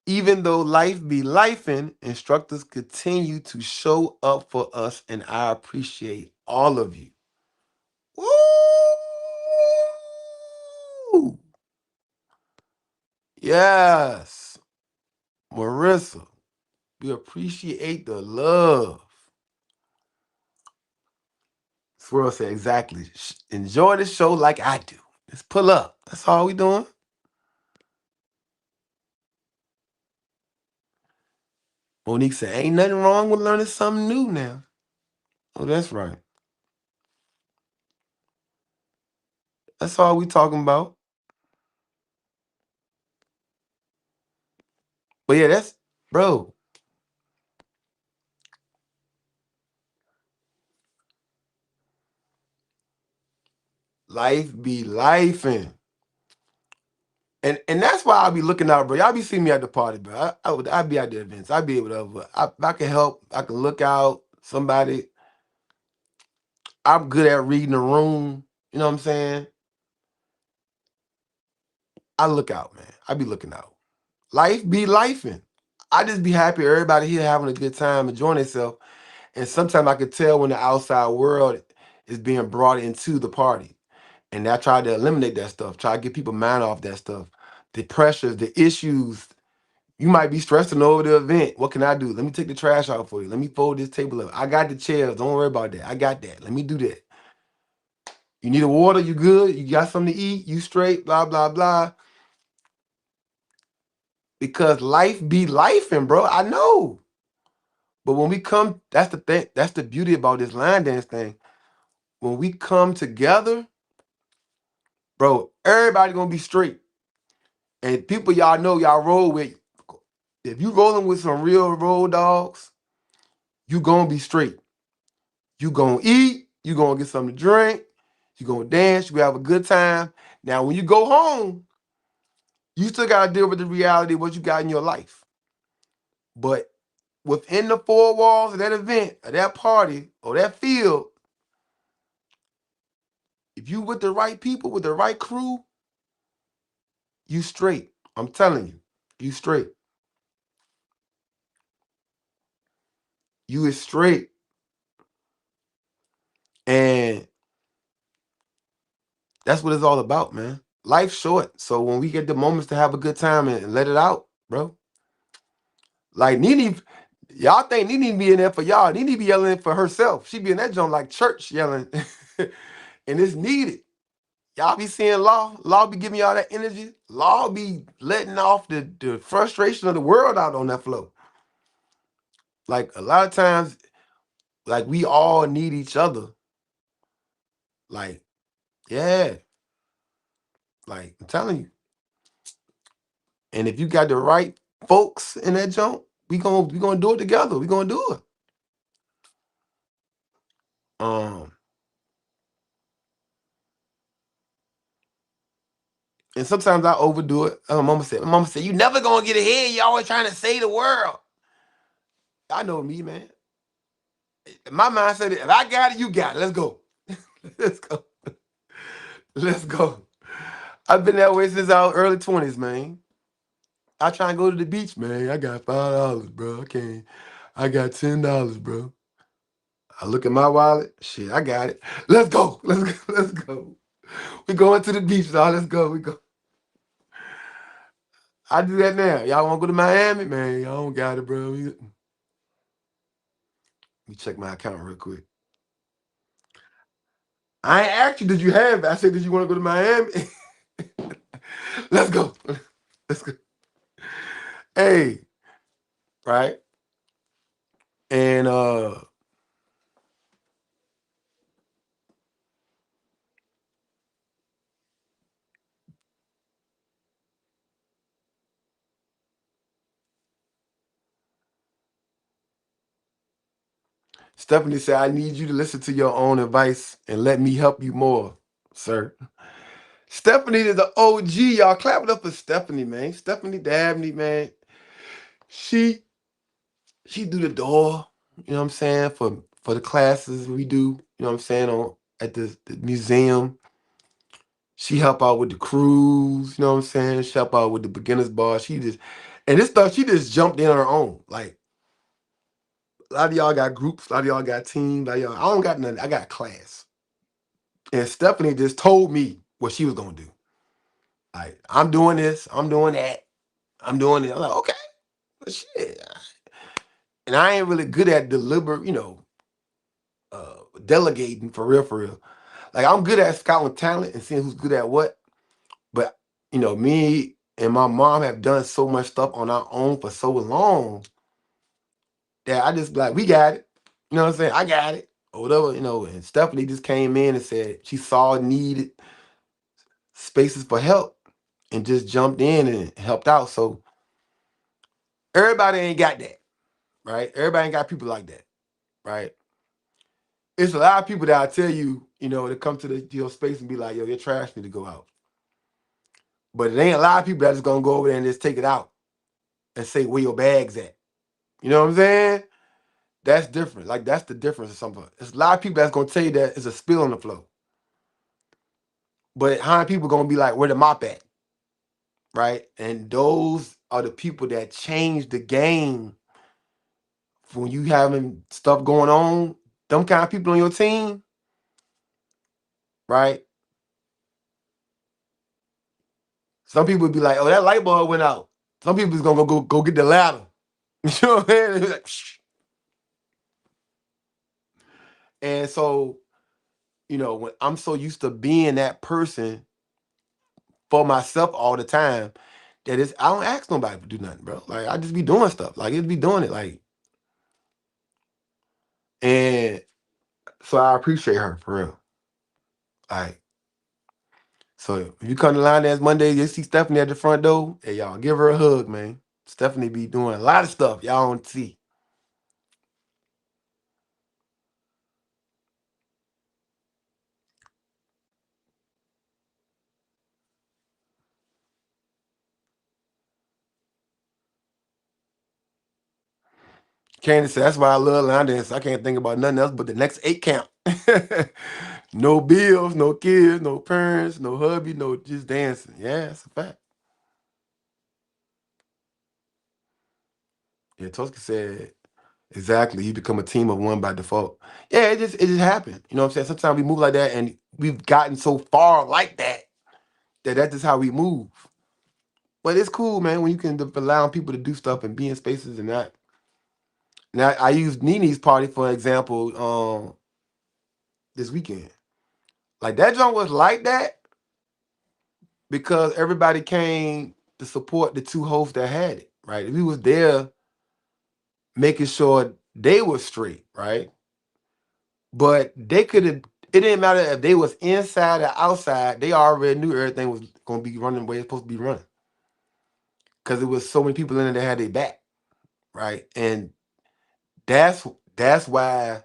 S2: Even though life be lifing, instructors continue to show up for us, and I appreciate all of you. Woo! Yes. Marissa, we appreciate the love. Swirl said exactly. Enjoy the show like I do. Just pull up. That's all we doing. Monique said, ain't nothing wrong with learning something new now. Oh, that's right. That's all we talking about. But yeah, that's, bro. Life be lifing. And that's why I'll be looking out, bro. Y'all be seeing me at the party, bro. I'd be at the events. I'd be able to, if I can help, I can look out somebody. I'm good at reading the room. You know what I'm saying? I look out, man. I be looking out. Life be lifing. I just be happy everybody here having a good time, enjoying themselves. And sometimes I could tell when the outside world is being brought into the party. And I try to eliminate that stuff, try to get people mind off that stuff. The pressures, the issues. You might be stressing over the event. What can I do? Let me take the trash out for you. Let me fold this table up. I got the chairs. Don't worry about that. I got that. Let me do that. You need a water? You good? You got something to eat? You straight? Blah, blah, blah. Because life be lifing, bro. I know. But when we come, that's the thing. That's the beauty about this line dance thing. When we come together, bro, everybody gonna be straight. And people y'all know y'all roll with, if you rolling with some real road dogs, you gonna be straight. You gonna eat, you gonna get something to drink, you gonna dance, you gonna have a good time. Now, when you go home, You still gotta deal with the reality of what you got in your life. But within the four walls of that event, or that party, or that field, if you with the right people, with the right crew, you straight. I'm telling you, you straight. You is straight. And that's what it's all about, man. Life's short. So when we get the moments to have a good time and let it out, bro. Like Nene, y'all think Nene be in there for y'all. Nene be yelling for herself. She be in that joint like church yelling. And it's needed. Y'all be seeing Law. Law be giving y'all that energy. Law be letting off the frustration of the world out on that floor. Like a lot of times, like we all need each other. Like, yeah. Like I'm telling you. And if you got the right folks in that joint, we gonna do it together. We gonna do it. Um, and sometimes I overdo it. My mama said, you never gonna get ahead. You always trying to save the world. I know me, man. My mind said, if I got it, you got it. Let's go. Let's go. Let's go. I've been that way since I was early 20s, man. I try and go to the beach, man. I got $5, bro. I can't. I got $10, bro. I look at my wallet. Shit, I got it. Let's go. Let's go. Let's go. We going to the beach, dog. Let's go. We go. I do that now. Y'all want to go to Miami, man? Y'all don't got it, bro. Let me check my account real quick. I ain't asked you, did you have it? I said, did you want to go to Miami? Let's go. Let's go. Hey, right? And Stephanie said, I need you to listen to your own advice and let me help you more, sir. Stephanie is the OG. Y'all clap it up for Stephanie, man. Stephanie Dabney, man. She she do the door, you know what I'm saying, for the classes we do, you know what I'm saying, on at the museum. She help out with the cruise, you know what I'm saying? She help out with the beginners bar. She just and this stuff, she just jumped in on her own. Like a lot of y'all got groups, a lot of y'all got teams, a lot of y'all, I don't got nothing. I got class. And Stephanie just told me what she was gonna do. Like, I'm doing this, I'm doing that, I'm doing it. I'm like, okay, well, shit. And I ain't really good at deliberate, delegating for real, for real. Like I'm good at scouting talent and seeing who's good at what. But me and my mom have done so much stuff on our own for so long that I just be like, we got it. You know what I'm saying? I got it. Or whatever. And Stephanie just came in and said she saw needed spaces for help and just jumped in and helped out. So everybody ain't got that, right? Everybody ain't got people like that, right? It's a lot of people that I tell you, to come to your space and be like, yo, your trash need to go out. But it ain't a lot of people that's gonna go over there and just take it out and say where your bag's at. You know what I'm saying? That's different. Like that's the difference of something. There's a lot of people that's gonna tell you that it's a spill on the floor. But how many people gonna be like, where the mop at? Right? And those are the people that change the game when you having stuff going on. Them kind of people on your team, right? Some people would be like, oh, that light bulb went out. Some people's gonna go get the ladder. You know what I'm saying? Like, and so, when I'm so used to being that person for myself all the time, that I don't ask nobody to do nothing, bro. Like I just be doing stuff. Like it be doing it. Like, and so I appreciate her for real. Like, so if you come to Line Dance Monday, you see Stephanie at the front door. Hey, y'all, give her a hug, man. Stephanie be doing a lot of stuff y'all don't see. Candy said, that's why I love line dance. I can't think about nothing else but the next 8 count. No bills, no kids, no parents, no hubby, no just dancing. Yeah, that's a fact. Yeah, Toski said, exactly. You become a team of one by default. Yeah, it just happened. You know what I'm saying? Sometimes we move like that and we've gotten so far like that that's just how we move. But it's cool, man, when you can allow people to do stuff and be in spaces and that. Now I use Nini's party for example, this weekend. Like that joint was like that because everybody came to support the two hosts that had it, right? We was there making sure they were straight, right? But they could have. It didn't matter if they was inside or outside. They already knew everything was gonna be running the way it's supposed to be running because it was so many people in there that had their back, right? And that's that's why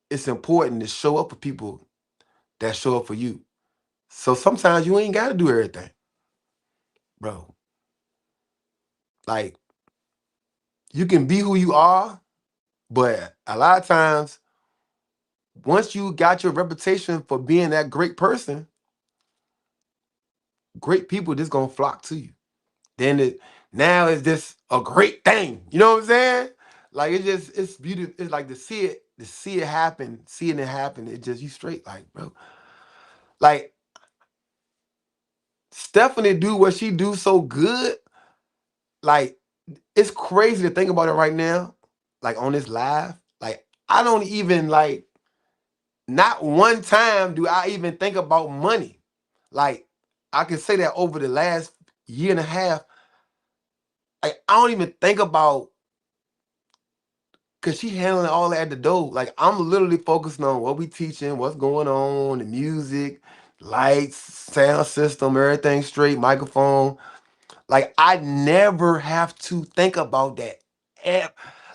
S2: it's important to show up for people that show up for you. So sometimes you ain't got to do everything, bro. Like you can be who you are, but a lot of times once you got your reputation for being that great person, great people just gonna flock to you. Then now it's just a great thing. You know what I'm saying? Like it's beautiful. It's like to see it happen, seeing it happen. It just you straight like, bro. Like Stephanie do what she do so good. Like it's crazy to think about it right now. Like on this live, like I don't even like. Not one time do I even think about money. Like I can say that over the last year and a half, like I don't even think about because she handling all that at the door. Like I'm literally focusing on what we teaching, what's going on, the music, lights, sound system, everything straight, microphone. Like I never have to think about that.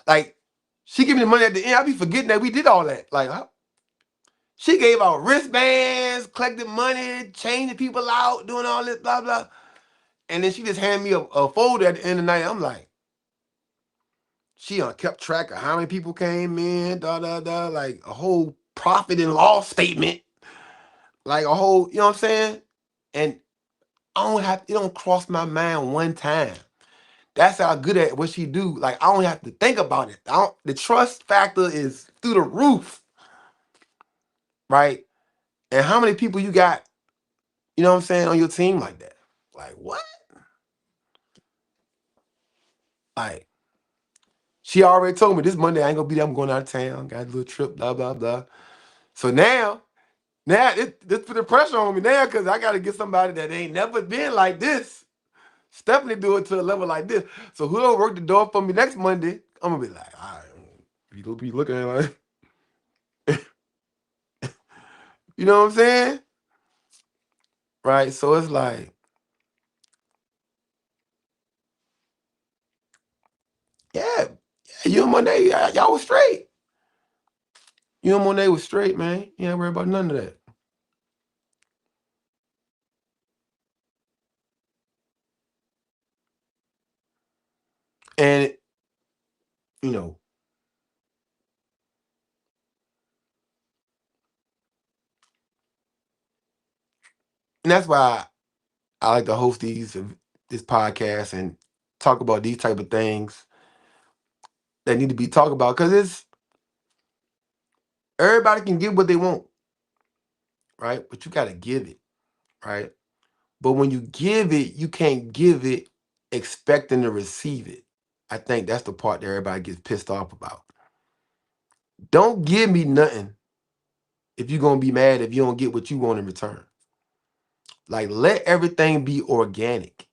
S2: Like she give me the money at the end, I be forgetting that we did all that. Like she gave out wristbands, collected money, changing people out, doing all this, blah, blah. And then she just handed me a folder at the end of the night. I'm like, she kept track of how many people came in, da, da, da, like a whole profit and loss statement. Like a whole, you know what I'm saying? And it don't cross my mind one time. That's how good at what she do. Like I don't have to think about it. The trust factor is through the roof, right? And how many people you got, you know what I'm saying, on your team like that? Like what? Like she already told me this Monday I ain't gonna be there. I'm going out of town. Got a little trip, blah blah blah. So now this put the pressure on me now because I got to get somebody that ain't never been like this. Stephanie do it to a level like this. So whoever work the door for me next Monday, I'm gonna be like, all right, you be looking at like, you know what I'm saying, right? So it's like, yeah, you and Monet, y'all was straight. You and Monet was straight, man. You ain't worry about none of that. And you know, and that's why I like to host this podcast and talk about these type of things that need to be talked about because it's everybody can get what they want, right? But you got to give it, right? But when you give it, you can't give it expecting to receive it. I think that's the part that everybody gets pissed off about. Don't give me nothing if you're gonna be mad if you don't get what you want in return. Like let everything be organic.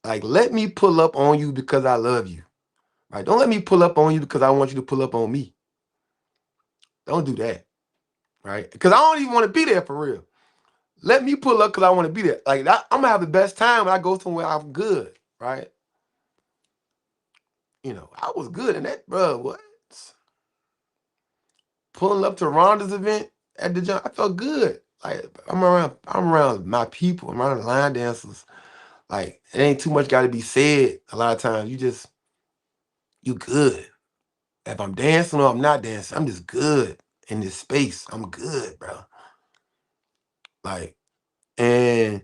S2: Like let me pull up on you because I love you. Right? Don't let me pull up on you because I want you to pull up on me. Don't do that. Right? Because I don't even want to be there for real. Let me pull up because I want to be there. Like I'm gonna have the best time when I go somewhere I'm good, right? You know, I was good in that, bro. What? Pulling up to Rhonda's event at the jump, I felt good. Like I'm around my people, I'm around the line dancers. Like, it ain't too much got to be said. A lot of times, you good. If I'm dancing or I'm not dancing, I'm just good in this space. I'm good, bro. Like, and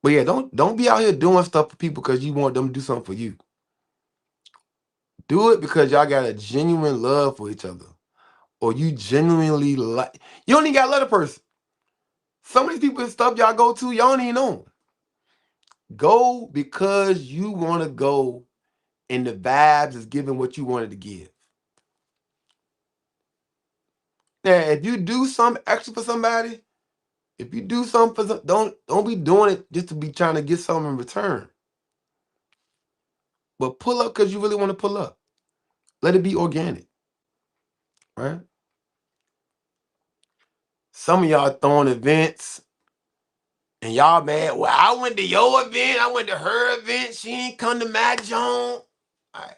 S2: but yeah, don't be out here doing stuff for people because you want them to do something for you. Do it because y'all got a genuine love for each other, or you genuinely like. You don't even got to love the person. Some of these people and stuff y'all go to, y'all don't even know 'em. Go because you want to go, and the vibes is giving what you wanted to give. Now, if you do something extra for somebody, if you do something for don't be doing it just to be trying to get something in return. But pull up because you really want to pull up. Let it be organic, right? Some of y'all throwing events and y'all mad. Well, I went to your event. I went to her event. She ain't come to my joint. All right.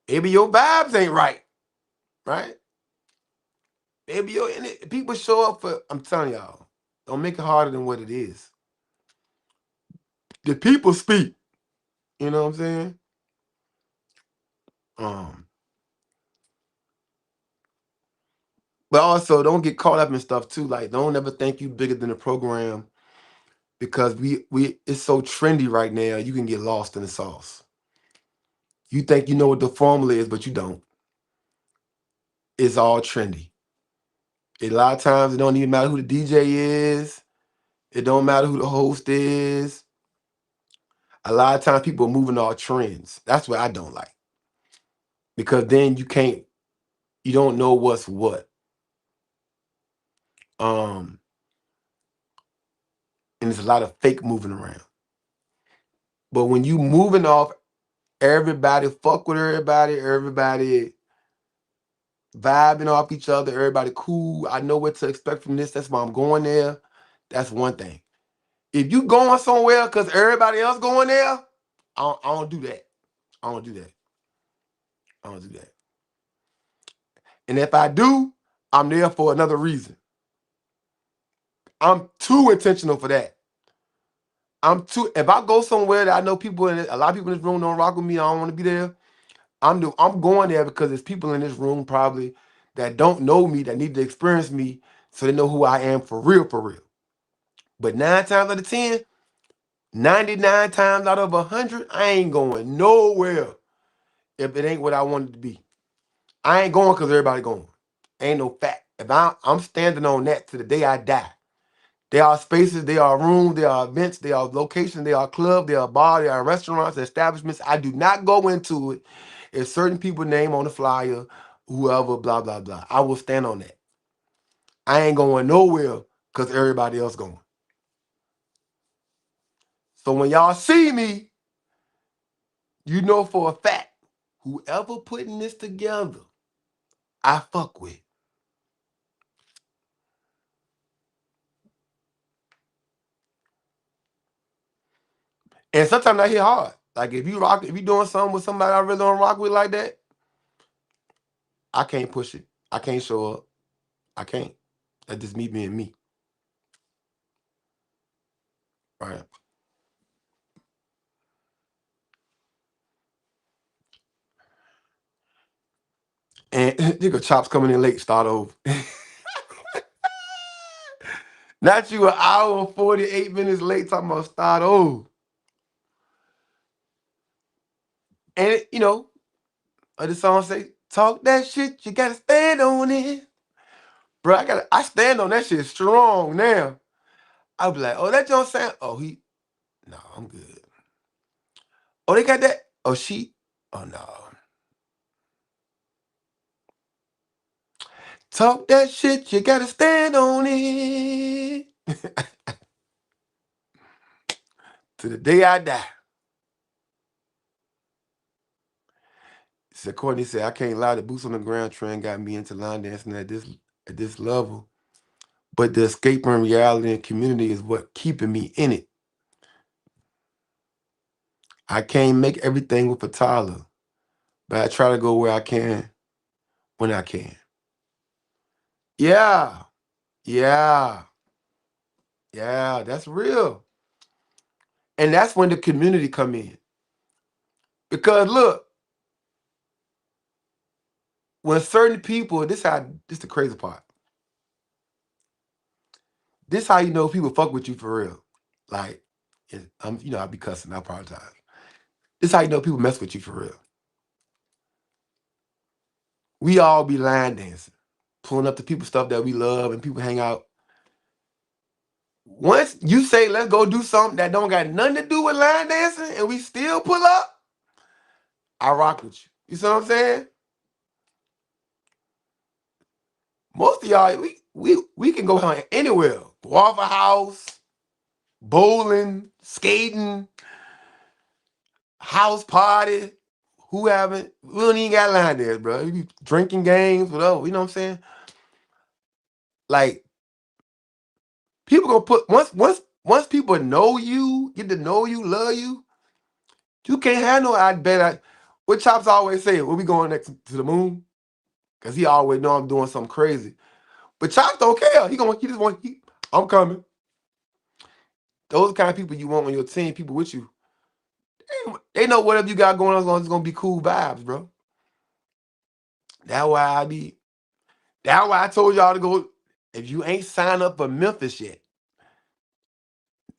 S2: Maybe your vibes ain't right? Maybe people show up for. I'm telling y'all, don't make it harder than what it is. The people speak. You know what I'm saying? Um, but also don't get caught up in stuff too. Like, don't ever think you bigger than the program because we it's so trendy right now. You can get lost in the sauce. You think you know what the formula is, but you don't. It's all trendy. A lot of times it don't even matter who the DJ is. It don't matter who the host is. A lot of times people are moving all trends. That's what I don't like. Because then you don't know what's what. Um, and there's a lot of fake moving around. But when you moving off everybody, fuck with everybody vibing off each other, everybody cool. I know what to expect from this. That's why I'm going there. That's one thing. If you going somewhere because everybody else going there, I don't do that. I don't do that. I don't do that. And if I do, I'm there for another reason. I'm too intentional for that. If I go somewhere that I know people in it, a lot of people in this room don't rock with me, I don't want to be there. I'm going there because there's people in this room probably that don't know me, that need to experience me so they know who I am for real, for real. But 9 times out of 10, 99 times out of 100, I ain't going nowhere if it ain't what I wanted to be. I ain't going because everybody going. Ain't no fact. If I'm standing on that to the day I die. There are spaces, there are rooms, there are events, there are locations, there are clubs, there are bars, there are restaurants, establishments. I do not go into it if certain people name on the flyer, whoever, blah, blah, blah. I will stand on that. I ain't going nowhere because everybody else going. So when y'all see me, you know for a fact, whoever putting this together, I fuck with. And sometimes I hit hard. Like if you doing something with somebody I really don't rock with like that, I can't push it. I can't show up. I can't. That's just me being me. Right. And nigga chops coming in late, start over. Not you an hour and 48 minutes late talking about start over. And the song say, talk that shit, you gotta stand on it. Bro, I stand on that shit strong now. I'll be like, oh, that John sound. Oh, no, I'm good. Oh, they got that? Oh, oh no. Talk that shit, you gotta stand on it. To the day I die. So Courtney said, I can't lie, the boots on the ground trend got me into line dancing at this level. But the escape from reality and community is what keeping me in it. I can't make everything with a Tyler, but I try to go where I can when I can. Yeah. Yeah. Yeah. That's real. And that's when the community come in. Because look, when certain people, this the crazy part. This how you know people fuck with you for real. Like, I be cussing, I apologize. This how you know people mess with you for real. We all be line dancing, pulling up to people stuff that we love and people hang out. Once you say let's go do something that don't got nothing to do with line dancing and we still pull up, I rock with you. You see what I'm saying? Most of y'all, we can go anywhere. Waffle House, bowling, skating, house party. Who haven't? We don't even got line dance, bro. We be drinking games, whatever. You know what I'm saying? Like people gonna put once people know you, get to know you, love you, you can't have no I bet I what Chops always say, when we going next to the moon? Cause he always know I'm doing something crazy. But Chops don't care. I'm coming. Those kind of people you want on your team, people with you. They know whatever you got going on is gonna be cool vibes, bro. That's why that's why I told y'all to go. If you ain't signed up for Memphis yet,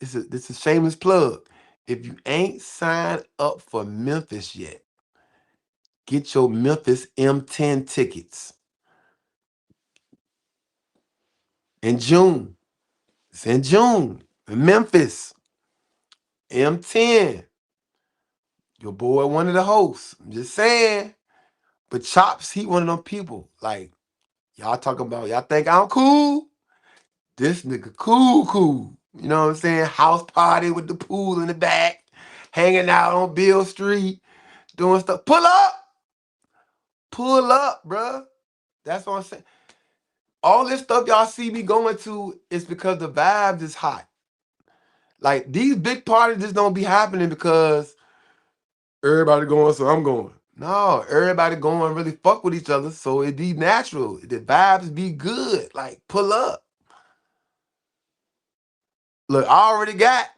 S2: this is a shameless plug. If you ain't signed up for Memphis yet, get your Memphis M10 tickets in June. It's in June. In Memphis. M10. Your boy, one of the hosts. I'm just saying. But Chops, he one of them people. Like, y'all talking about, y'all think I'm cool? This nigga cool. You know what I'm saying? House party with the pool in the back. Hanging out on Bill Street. Doing stuff. Pull up. Pull up, bruh. That's what I'm saying. All this stuff y'all see me going to is because the vibes is hot. Like, these big parties just don't be happening because everybody going, so I'm going. No, everybody going really fuck with each other, so it be natural. The vibes be good. Like, pull up. Look, I already got,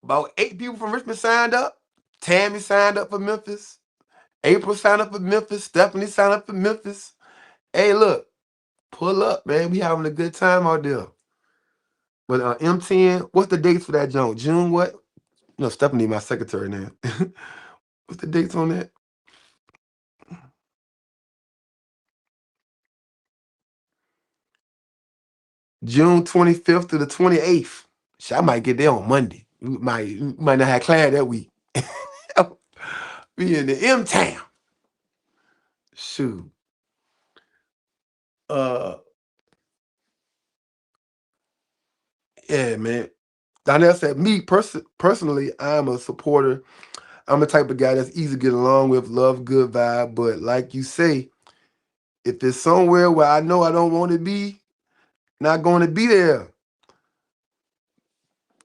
S2: about 8 people from Richmond signed up. Tammy signed up for Memphis. April signed up for Memphis. Stephanie signed up for Memphis. Hey, look, pull up, man. We having a good time out there. But M10, what's the dates for that joint? June what? No, Stephanie, my secretary now. What's the dates on that? June 25th to the 28th. Shit, I might get there on Monday. We might not have class that week. We in the M town. Shoot. Uh yeah, man. Donnell said, personally, I'm a supporter. I'm the type of guy that's easy to get along with, love good vibe. But like you say, if it's somewhere where I know I don't want to be, not going to be there.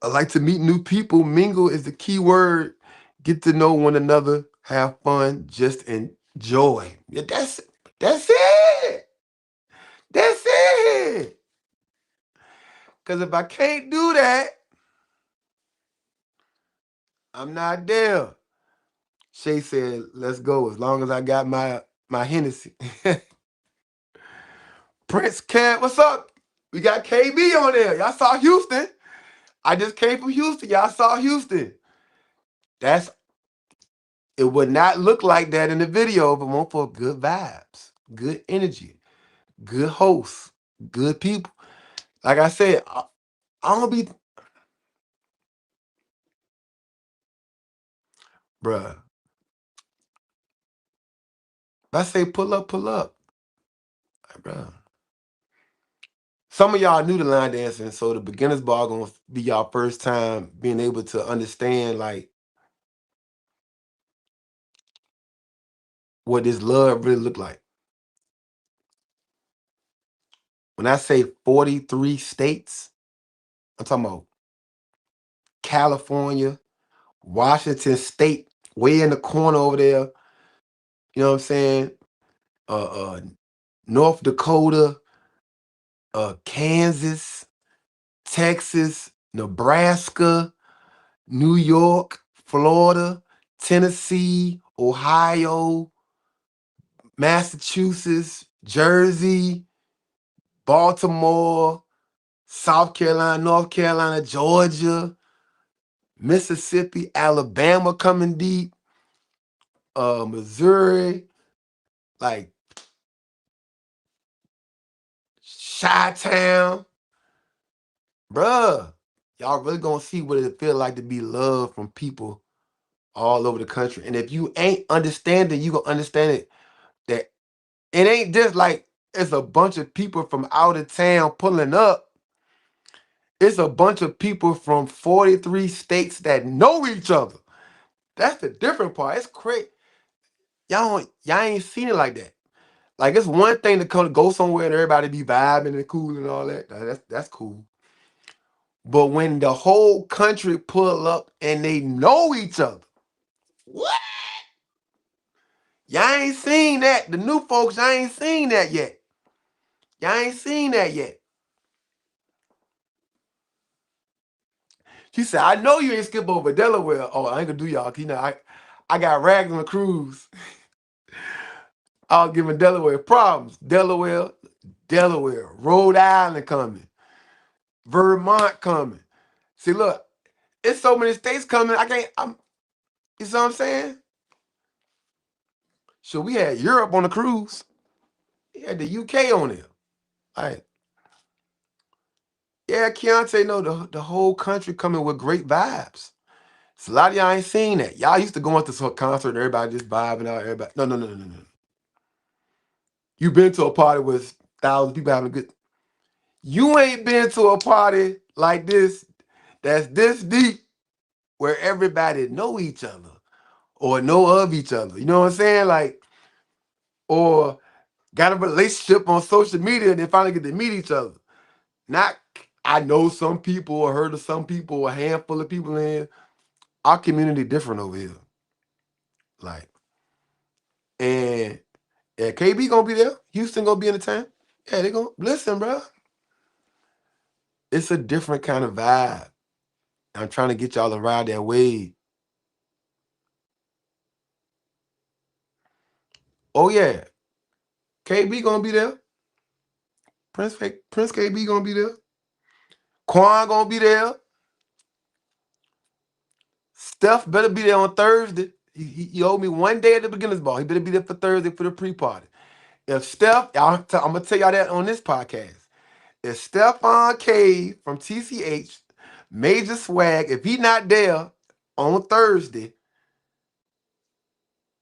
S2: I like to meet new people. Mingle is the key word. Get to know one another. Have fun. Just enjoy. Yeah, that's it. That's it. Because if I can't do that, I'm not there. Shay said, let's go. As long as I got my Hennessy. Prince Cat, what's up? We got KB on there. Y'all saw Houston. I just came from Houston. Y'all saw Houston. It would not look like that in the video if it weren't for good vibes, good energy, good hosts, good people. Like I said, I'm gonna be, bruh. If I say pull up, like, bruh. Some of y'all new to line dancing, so the beginner's ball gonna be y'all first time being able to understand like what this love really look like. When I say 43 states, I'm talking about California, Washington State, way in the corner over there. You know what I'm saying? Uh, North Dakota. Kansas, Texas, Nebraska, New York, Florida, Tennessee, Ohio, Massachusetts, Jersey, Baltimore, South Carolina, North Carolina, Georgia, Mississippi, Alabama coming deep, Missouri, like Chi-Town. Bruh, y'all really gonna see what it feel like to be loved from people all over the country. And if you ain't understanding, you gonna understand it that it ain't just like it's a bunch of people from out of town pulling up. It's a bunch of people from 43 states that know each other. That's the different part. It's crazy. Y'all ain't seen it like that. Like it's one thing to come go somewhere and everybody be vibing and cool and all that. That's cool. But when the whole country pull up and they know each other, what? Y'all ain't seen that. The new folks, y'all ain't seen that yet. Y'all ain't seen that yet. She said, I know you ain't skip over Delaware. Oh, I ain't gonna do y'all. You know, I got rags on the cruise. I was giving Delaware problems. Delaware, Rhode Island coming, Vermont coming. See, look, it's so many states coming. You see what I'm saying? So we had Europe on the cruise. We had the UK on there. Like, yeah, Keontae know the whole country coming with great vibes. So a lot of y'all ain't seen that. Y'all used to go into some concert, everybody just vibing out, everybody. No. You been to a party with thousands of people having a good. You ain't been to a party like this that's this deep where everybody know each other or know of each other. You know what I'm saying? Like, or got a relationship on social media and then finally get to meet each other. Not I know some people or heard of some people, a handful of people in our community different over here. Like, and yeah, KB gonna be there. Houston gonna be in the town. Yeah, they gonna listen, bro. It's a different kind of vibe. I'm trying to get y'all to ride that wave. Oh yeah, KB gonna be there. Prince KB gonna be there. Quan gonna be there. Steph better be there on Thursday. He owed me one day at the beginners ball. He better be there for Thursday for the pre-party. If Steph, I'm gonna tell y'all that on this podcast. If Stephon K from TCH, Major Swag, if he not there on Thursday,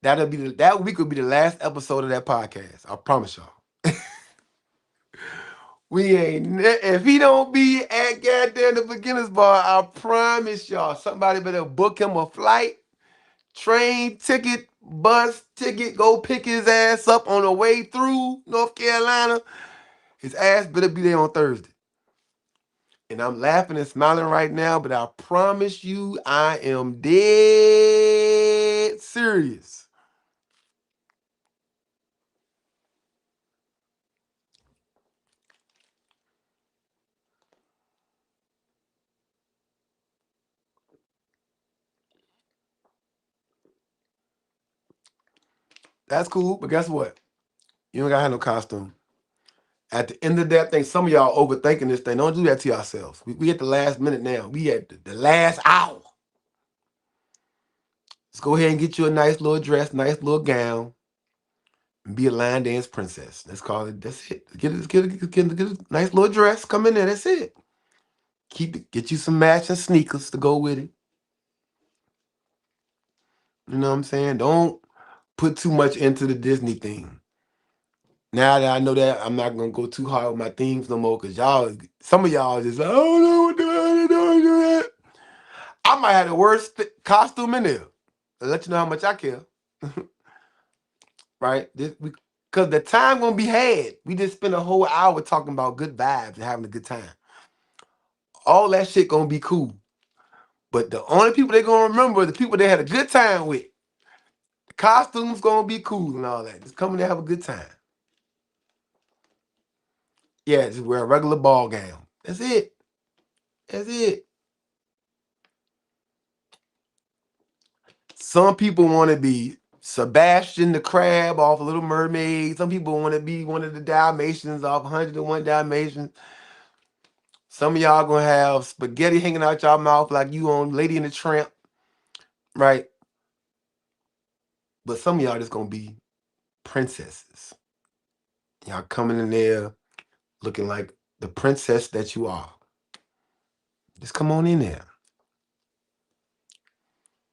S2: that week will be the last episode of that podcast. I promise y'all. If he don't be at goddamn the beginners bar, I promise y'all, somebody better book him a flight, train ticket, bus ticket, go pick his ass up on the way through North Carolina. His ass better be there on Thursday. And I'm laughing and smiling right now, but I promise you, I am dead serious. That's cool, but guess what? You don't gotta have no costume. At the end of that thing, some of y'all overthinking this thing. Don't do that to yourselves. We at the last minute now. We at the last hour. Let's go ahead and get you a nice little dress, nice little gown, and be a line dance princess. Let's call it. That's it. Get a nice little dress. Come in there. That's it. Get you some matching sneakers to go with it. You know what I'm saying? Don't put too much into the Disney thing. Now that I know that, I'm not gonna go too hard with my themes no more because some of y'all just like, I don't know what the hell to do that. I might have the worst costume in there. I'll let you know how much I care. Right? Because the time gonna be had. We just spent a whole hour talking about good vibes and having a good time. All that shit gonna be cool. But the only people they gonna remember are the people they had a good time with. The costumes gonna be cool and all that. Just come in there have a good time. Yeah, just wear a regular ball gown. That's it. That's it. Some people want to be Sebastian the Crab off Little Mermaid. Some people want to be one of the Dalmatians off 101 Dalmatians. Some of y'all gonna have spaghetti hanging out y'all mouth like you on Lady and the Tramp, right? But some of y'all just gonna be princesses. Y'all coming in there looking like the princess that you are. Just come on in there.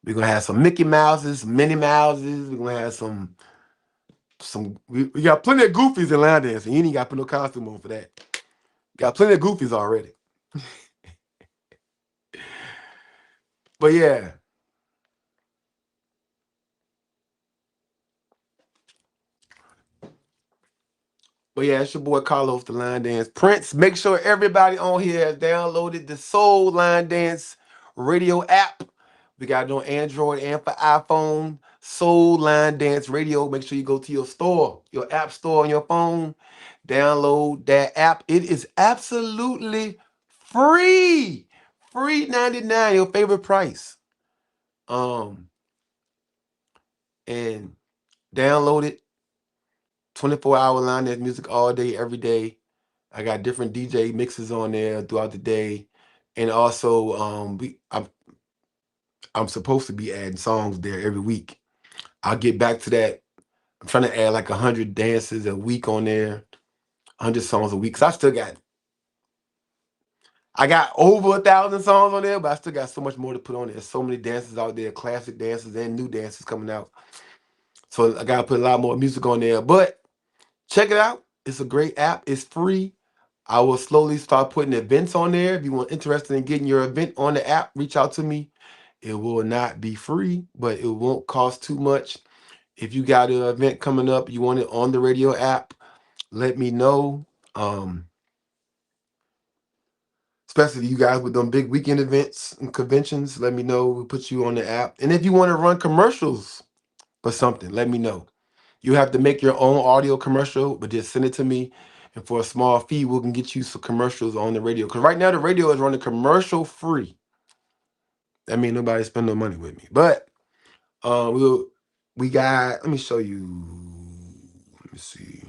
S2: We're gonna have some Mickey Mouses, Minnie Mouses. We're gonna have we got plenty of goofies in line dancing. You ain't got to put no costume on for that. Got plenty of goofies already. But yeah. But yeah, it's your boy Carlos the Line Dance Prince. Make sure everybody on here has downloaded the Soul Line Dance radio app. We got it on Android and for iPhone. Soul Line Dance Radio. Make sure you go to your store, your app store on your phone. Download that app. It is absolutely free. Free 99, your favorite price. And download it. 24-hour line dance music all day, every day. I got different DJ mixes on there throughout the day. And also I'm supposed to be adding songs there every week. I'll get back to that. I'm trying to add like 100 dances a week on there, 100 songs a week. Cause I got over 1,000 songs on there, but I still got so much more to put on there. There's so many dances out there, classic dances and new dances coming out. So I gotta put a lot more music on there. But check it out. It's a great app. It's free. I will slowly start putting events on there. If you want interested in getting your event on the app, reach out to me. It will not be free, but it won't cost too much. If you got an event coming up, you want it on the radio app, let me know. Especially you guys with them big weekend events and conventions, let me know. We'll put you on the app. And if you want to run commercials for something, let me know. You have to make your own audio commercial, but just send it to me. And for a small fee, we can get you some commercials on the radio. Because right now the radio is running commercial free. That means nobody spend no money with me. But we got, let me show you. Let me see.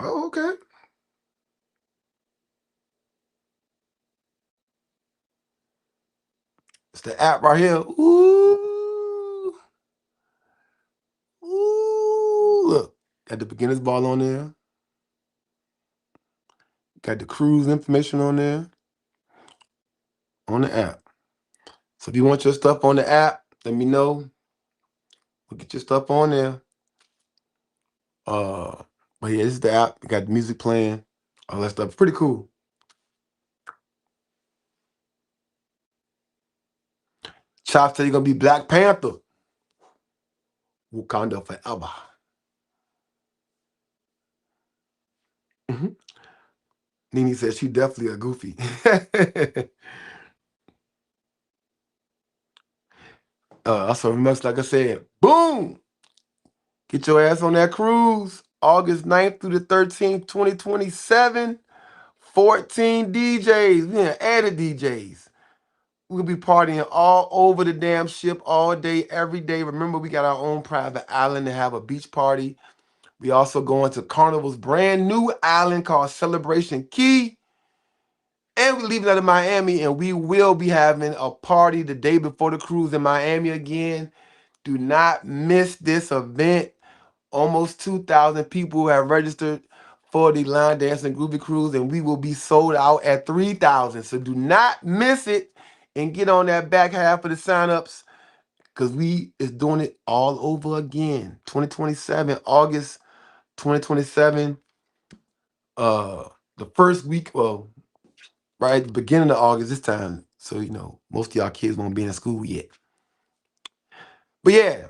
S2: Oh, okay. It's the app right here. Ooh. Ooh. Look, got the beginner's ball on there. Got the cruise information on there. On the app. So if you want your stuff on the app, let me know. We'll get your stuff on there. But yeah, this is the app. We got the music playing, all that stuff. Pretty cool. Chop said you're gonna be Black Panther. Wakanda forever. Mhm. Nene said she definitely a goofy. Also, much like I said, boom! Get your ass on that cruise. August 9th through the 13th, 2027. 14 DJs. We done added DJs. We'll be partying all over the damn ship all day, every day. Remember, we got our own private island to have a beach party. We also going to Carnival's brand new island called Celebration Key. And we're leaving out of Miami, and we will be having a party the day before the cruise in Miami again. Do not miss this event. Almost 2,000 people have registered for the Line Dance and Groovy Cruise, and we will be sold out at 3,000. So do not miss it and get on that back half of the signups because we is doing it all over again. 2027, August 2027. The first week, well, right at the beginning of August this time. So, most of y'all kids won't be in school yet. But yeah,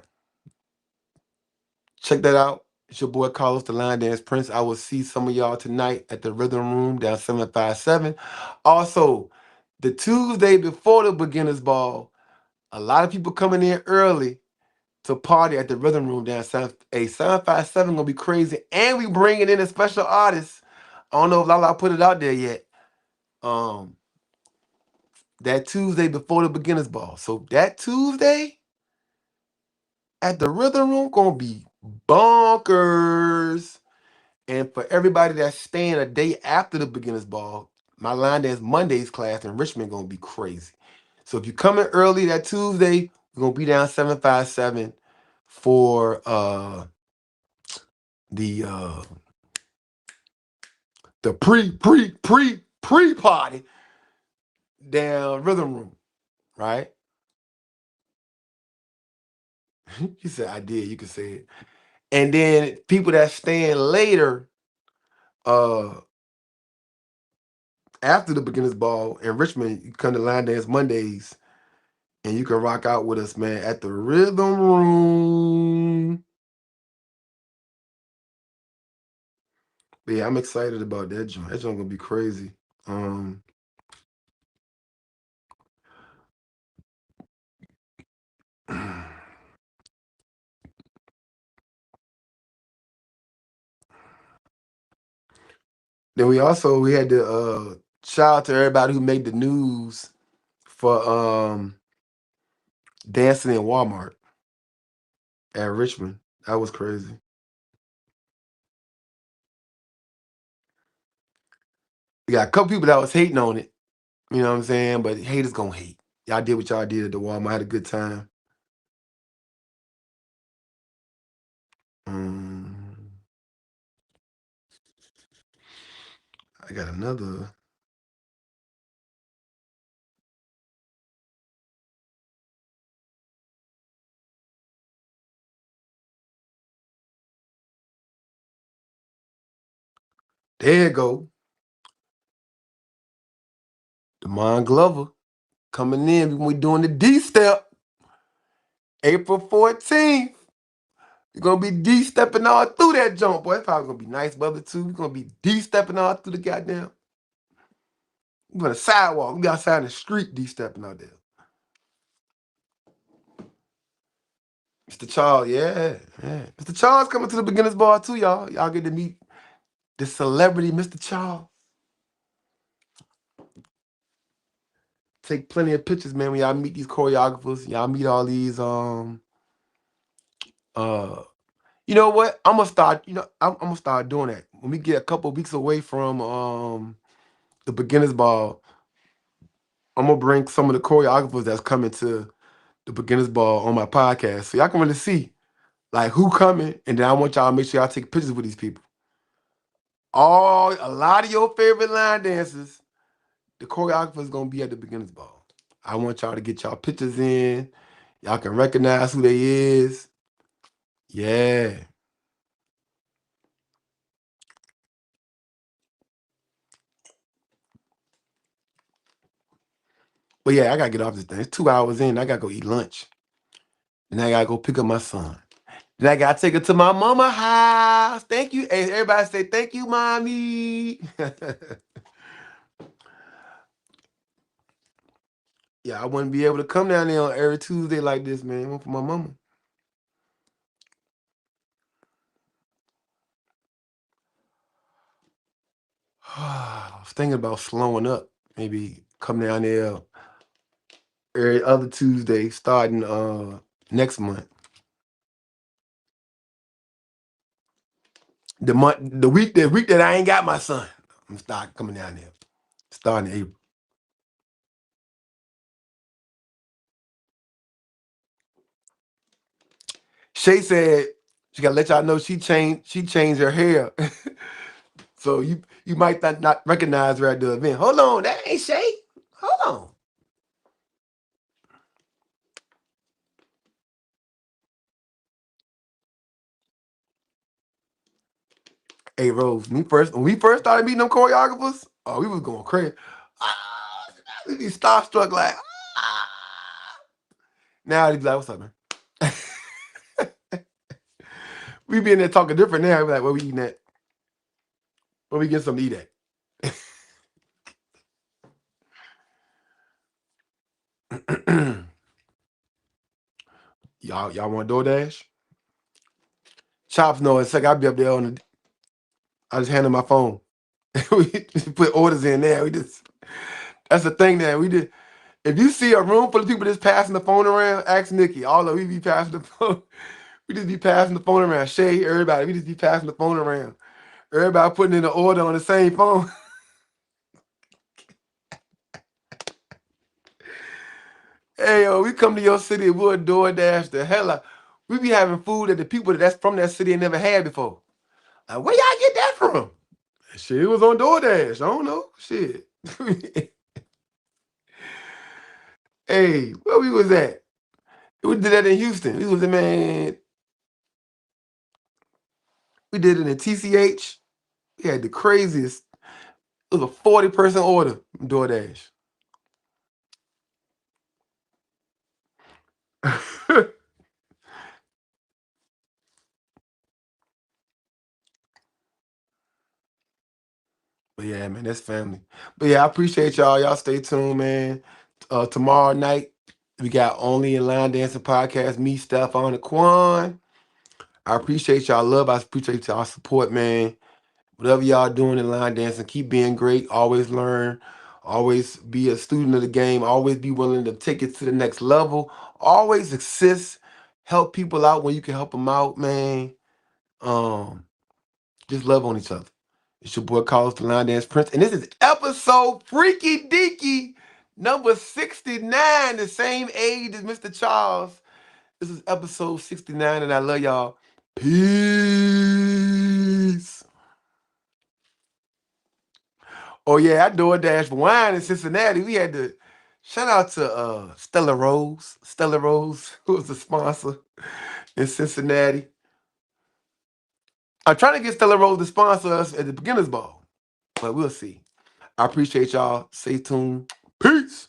S2: check that out. It's your boy Carlos the Line Dance Prince. I will see some of y'all tonight at the Rhythm Room down 757. Also, the Tuesday before the Beginners Ball, A lot of people coming in early to party at the Rhythm Room down south. A 757 gonna be crazy, and we bringing in a special artist. I don't know if Lala put it out there yet. That Tuesday before the beginners ball. So that Tuesday at the Rhythm Room gonna be bonkers. And for everybody that's staying a day after the beginners ball, my line dance Mondays class in Richmond gonna be crazy. So if you come in early that Tuesday, we're gonna be down 757 for the pre party down Rhythm Room, right? He said I did, you can say it. And then people that staying later, after the beginners ball in Richmond, you come to line dance Mondays and you can rock out with us, man, at the Rhythm Room. But yeah, I'm excited about that joint. That joint gonna be crazy. Then we had to shout out to everybody who made the news for dancing in Walmart at Richmond. That was crazy. We got a couple people that was hating on it. You know what I'm saying? But haters gonna hate. Y'all did what y'all did at the Walmart. Had a good time. I got another. There you go. Demond Glover coming in when we doing the D step. April 14th. You're gonna be D-stepping all through that jump, boy. It's probably gonna be nice weather too. We're gonna be D-stepping all through the goddamn. We're on the sidewalk. We be outside in the street D-stepping out there. Mr. Charles, yeah. Mr. Charles coming to the beginners bar too, y'all. Y'all get to meet the celebrity, Mr. Charles. Take plenty of pictures, man, when y'all meet these choreographers. Y'all meet all these you know what? I'm gonna start, I'm gonna start doing that. When we get a couple weeks away from the beginners ball, I'm gonna bring some of the choreographers that's coming to the beginners ball on my podcast, so y'all can really see like who coming, and then I want y'all to make sure y'all take pictures with these people. A lot of your favorite line dancers, the choreographer is gonna be at the beginners ball. I want y'all to get y'all pictures in. Y'all can recognize who they is. Yeah. But yeah, I gotta get off this thing. It's 2 hours in. I gotta go eat lunch. And I gotta go pick up my son. Then I gotta take her to my mama house. Thank you. Hey, everybody say thank you, mommy. Yeah, I wouldn't be able to come down there on every Tuesday like this, man. One for my mama. I was thinking about slowing up. Maybe come down there every other Tuesday starting next month. The week that I ain't got my son, I'm start coming down there. Starting in April. Shay said she gotta let y'all know she changed her hair. So you might not recognize her at the event. Hold on, that ain't Shay. Hold on. Hey Rose, when we first started meeting them choreographers, oh, we was going crazy. Ah, we be starstruck like, ah. Now they be like, what's up, man? We be in there talking different now. We be like, where we eating at? Where we get something to eat at? Y'all want DoorDash? Chops know in a sec. I'll be up there on the. I just hand him my phone. We put orders in there. That's the thing that we did. If you see a room full of people just passing the phone around, ask Nikki. All of we be passing the phone. We just be passing the phone around. Shay, everybody. We just be passing the phone around. Everybody putting in the order on the same phone. Hey, yo, we come to your city, we'll DoorDash the hell out. We be having food that the people that's from that city ain't never had before. Like, where y'all get that from? Shit, it was on DoorDash. I don't know. Shit. Hey, where we was at? We did that in Houston. We was in, man. We did it in TCH. We had the craziest. It was a 40-person order from DoorDash. But yeah, man, that's family. But yeah, I appreciate y'all. Y'all stay tuned, man. Tomorrow night, we got Only in Line Dancing Podcast. Me, Stephon, and Quan. I appreciate y'all love. I appreciate y'all support, man. Whatever y'all doing in line dancing, keep being great. Always learn. Always be a student of the game. Always be willing to take it to the next level. Always assist. Help people out when you can help them out, man. Just love on each other. It's your boy Carlos the Line Dance Prince, and this is episode Freaky Deaky number 69, the same age as Mr. Charles. This is episode 69, and I love y'all. Peace. Oh yeah, I DoorDash for wine in Cincinnati. We had to shout out to Stella Rose. Stella Rose, who was the sponsor in Cincinnati. I'm trying to get Stella Rose to sponsor us at the Beginners Ball, but we'll see. I appreciate y'all. Stay tuned. Peace.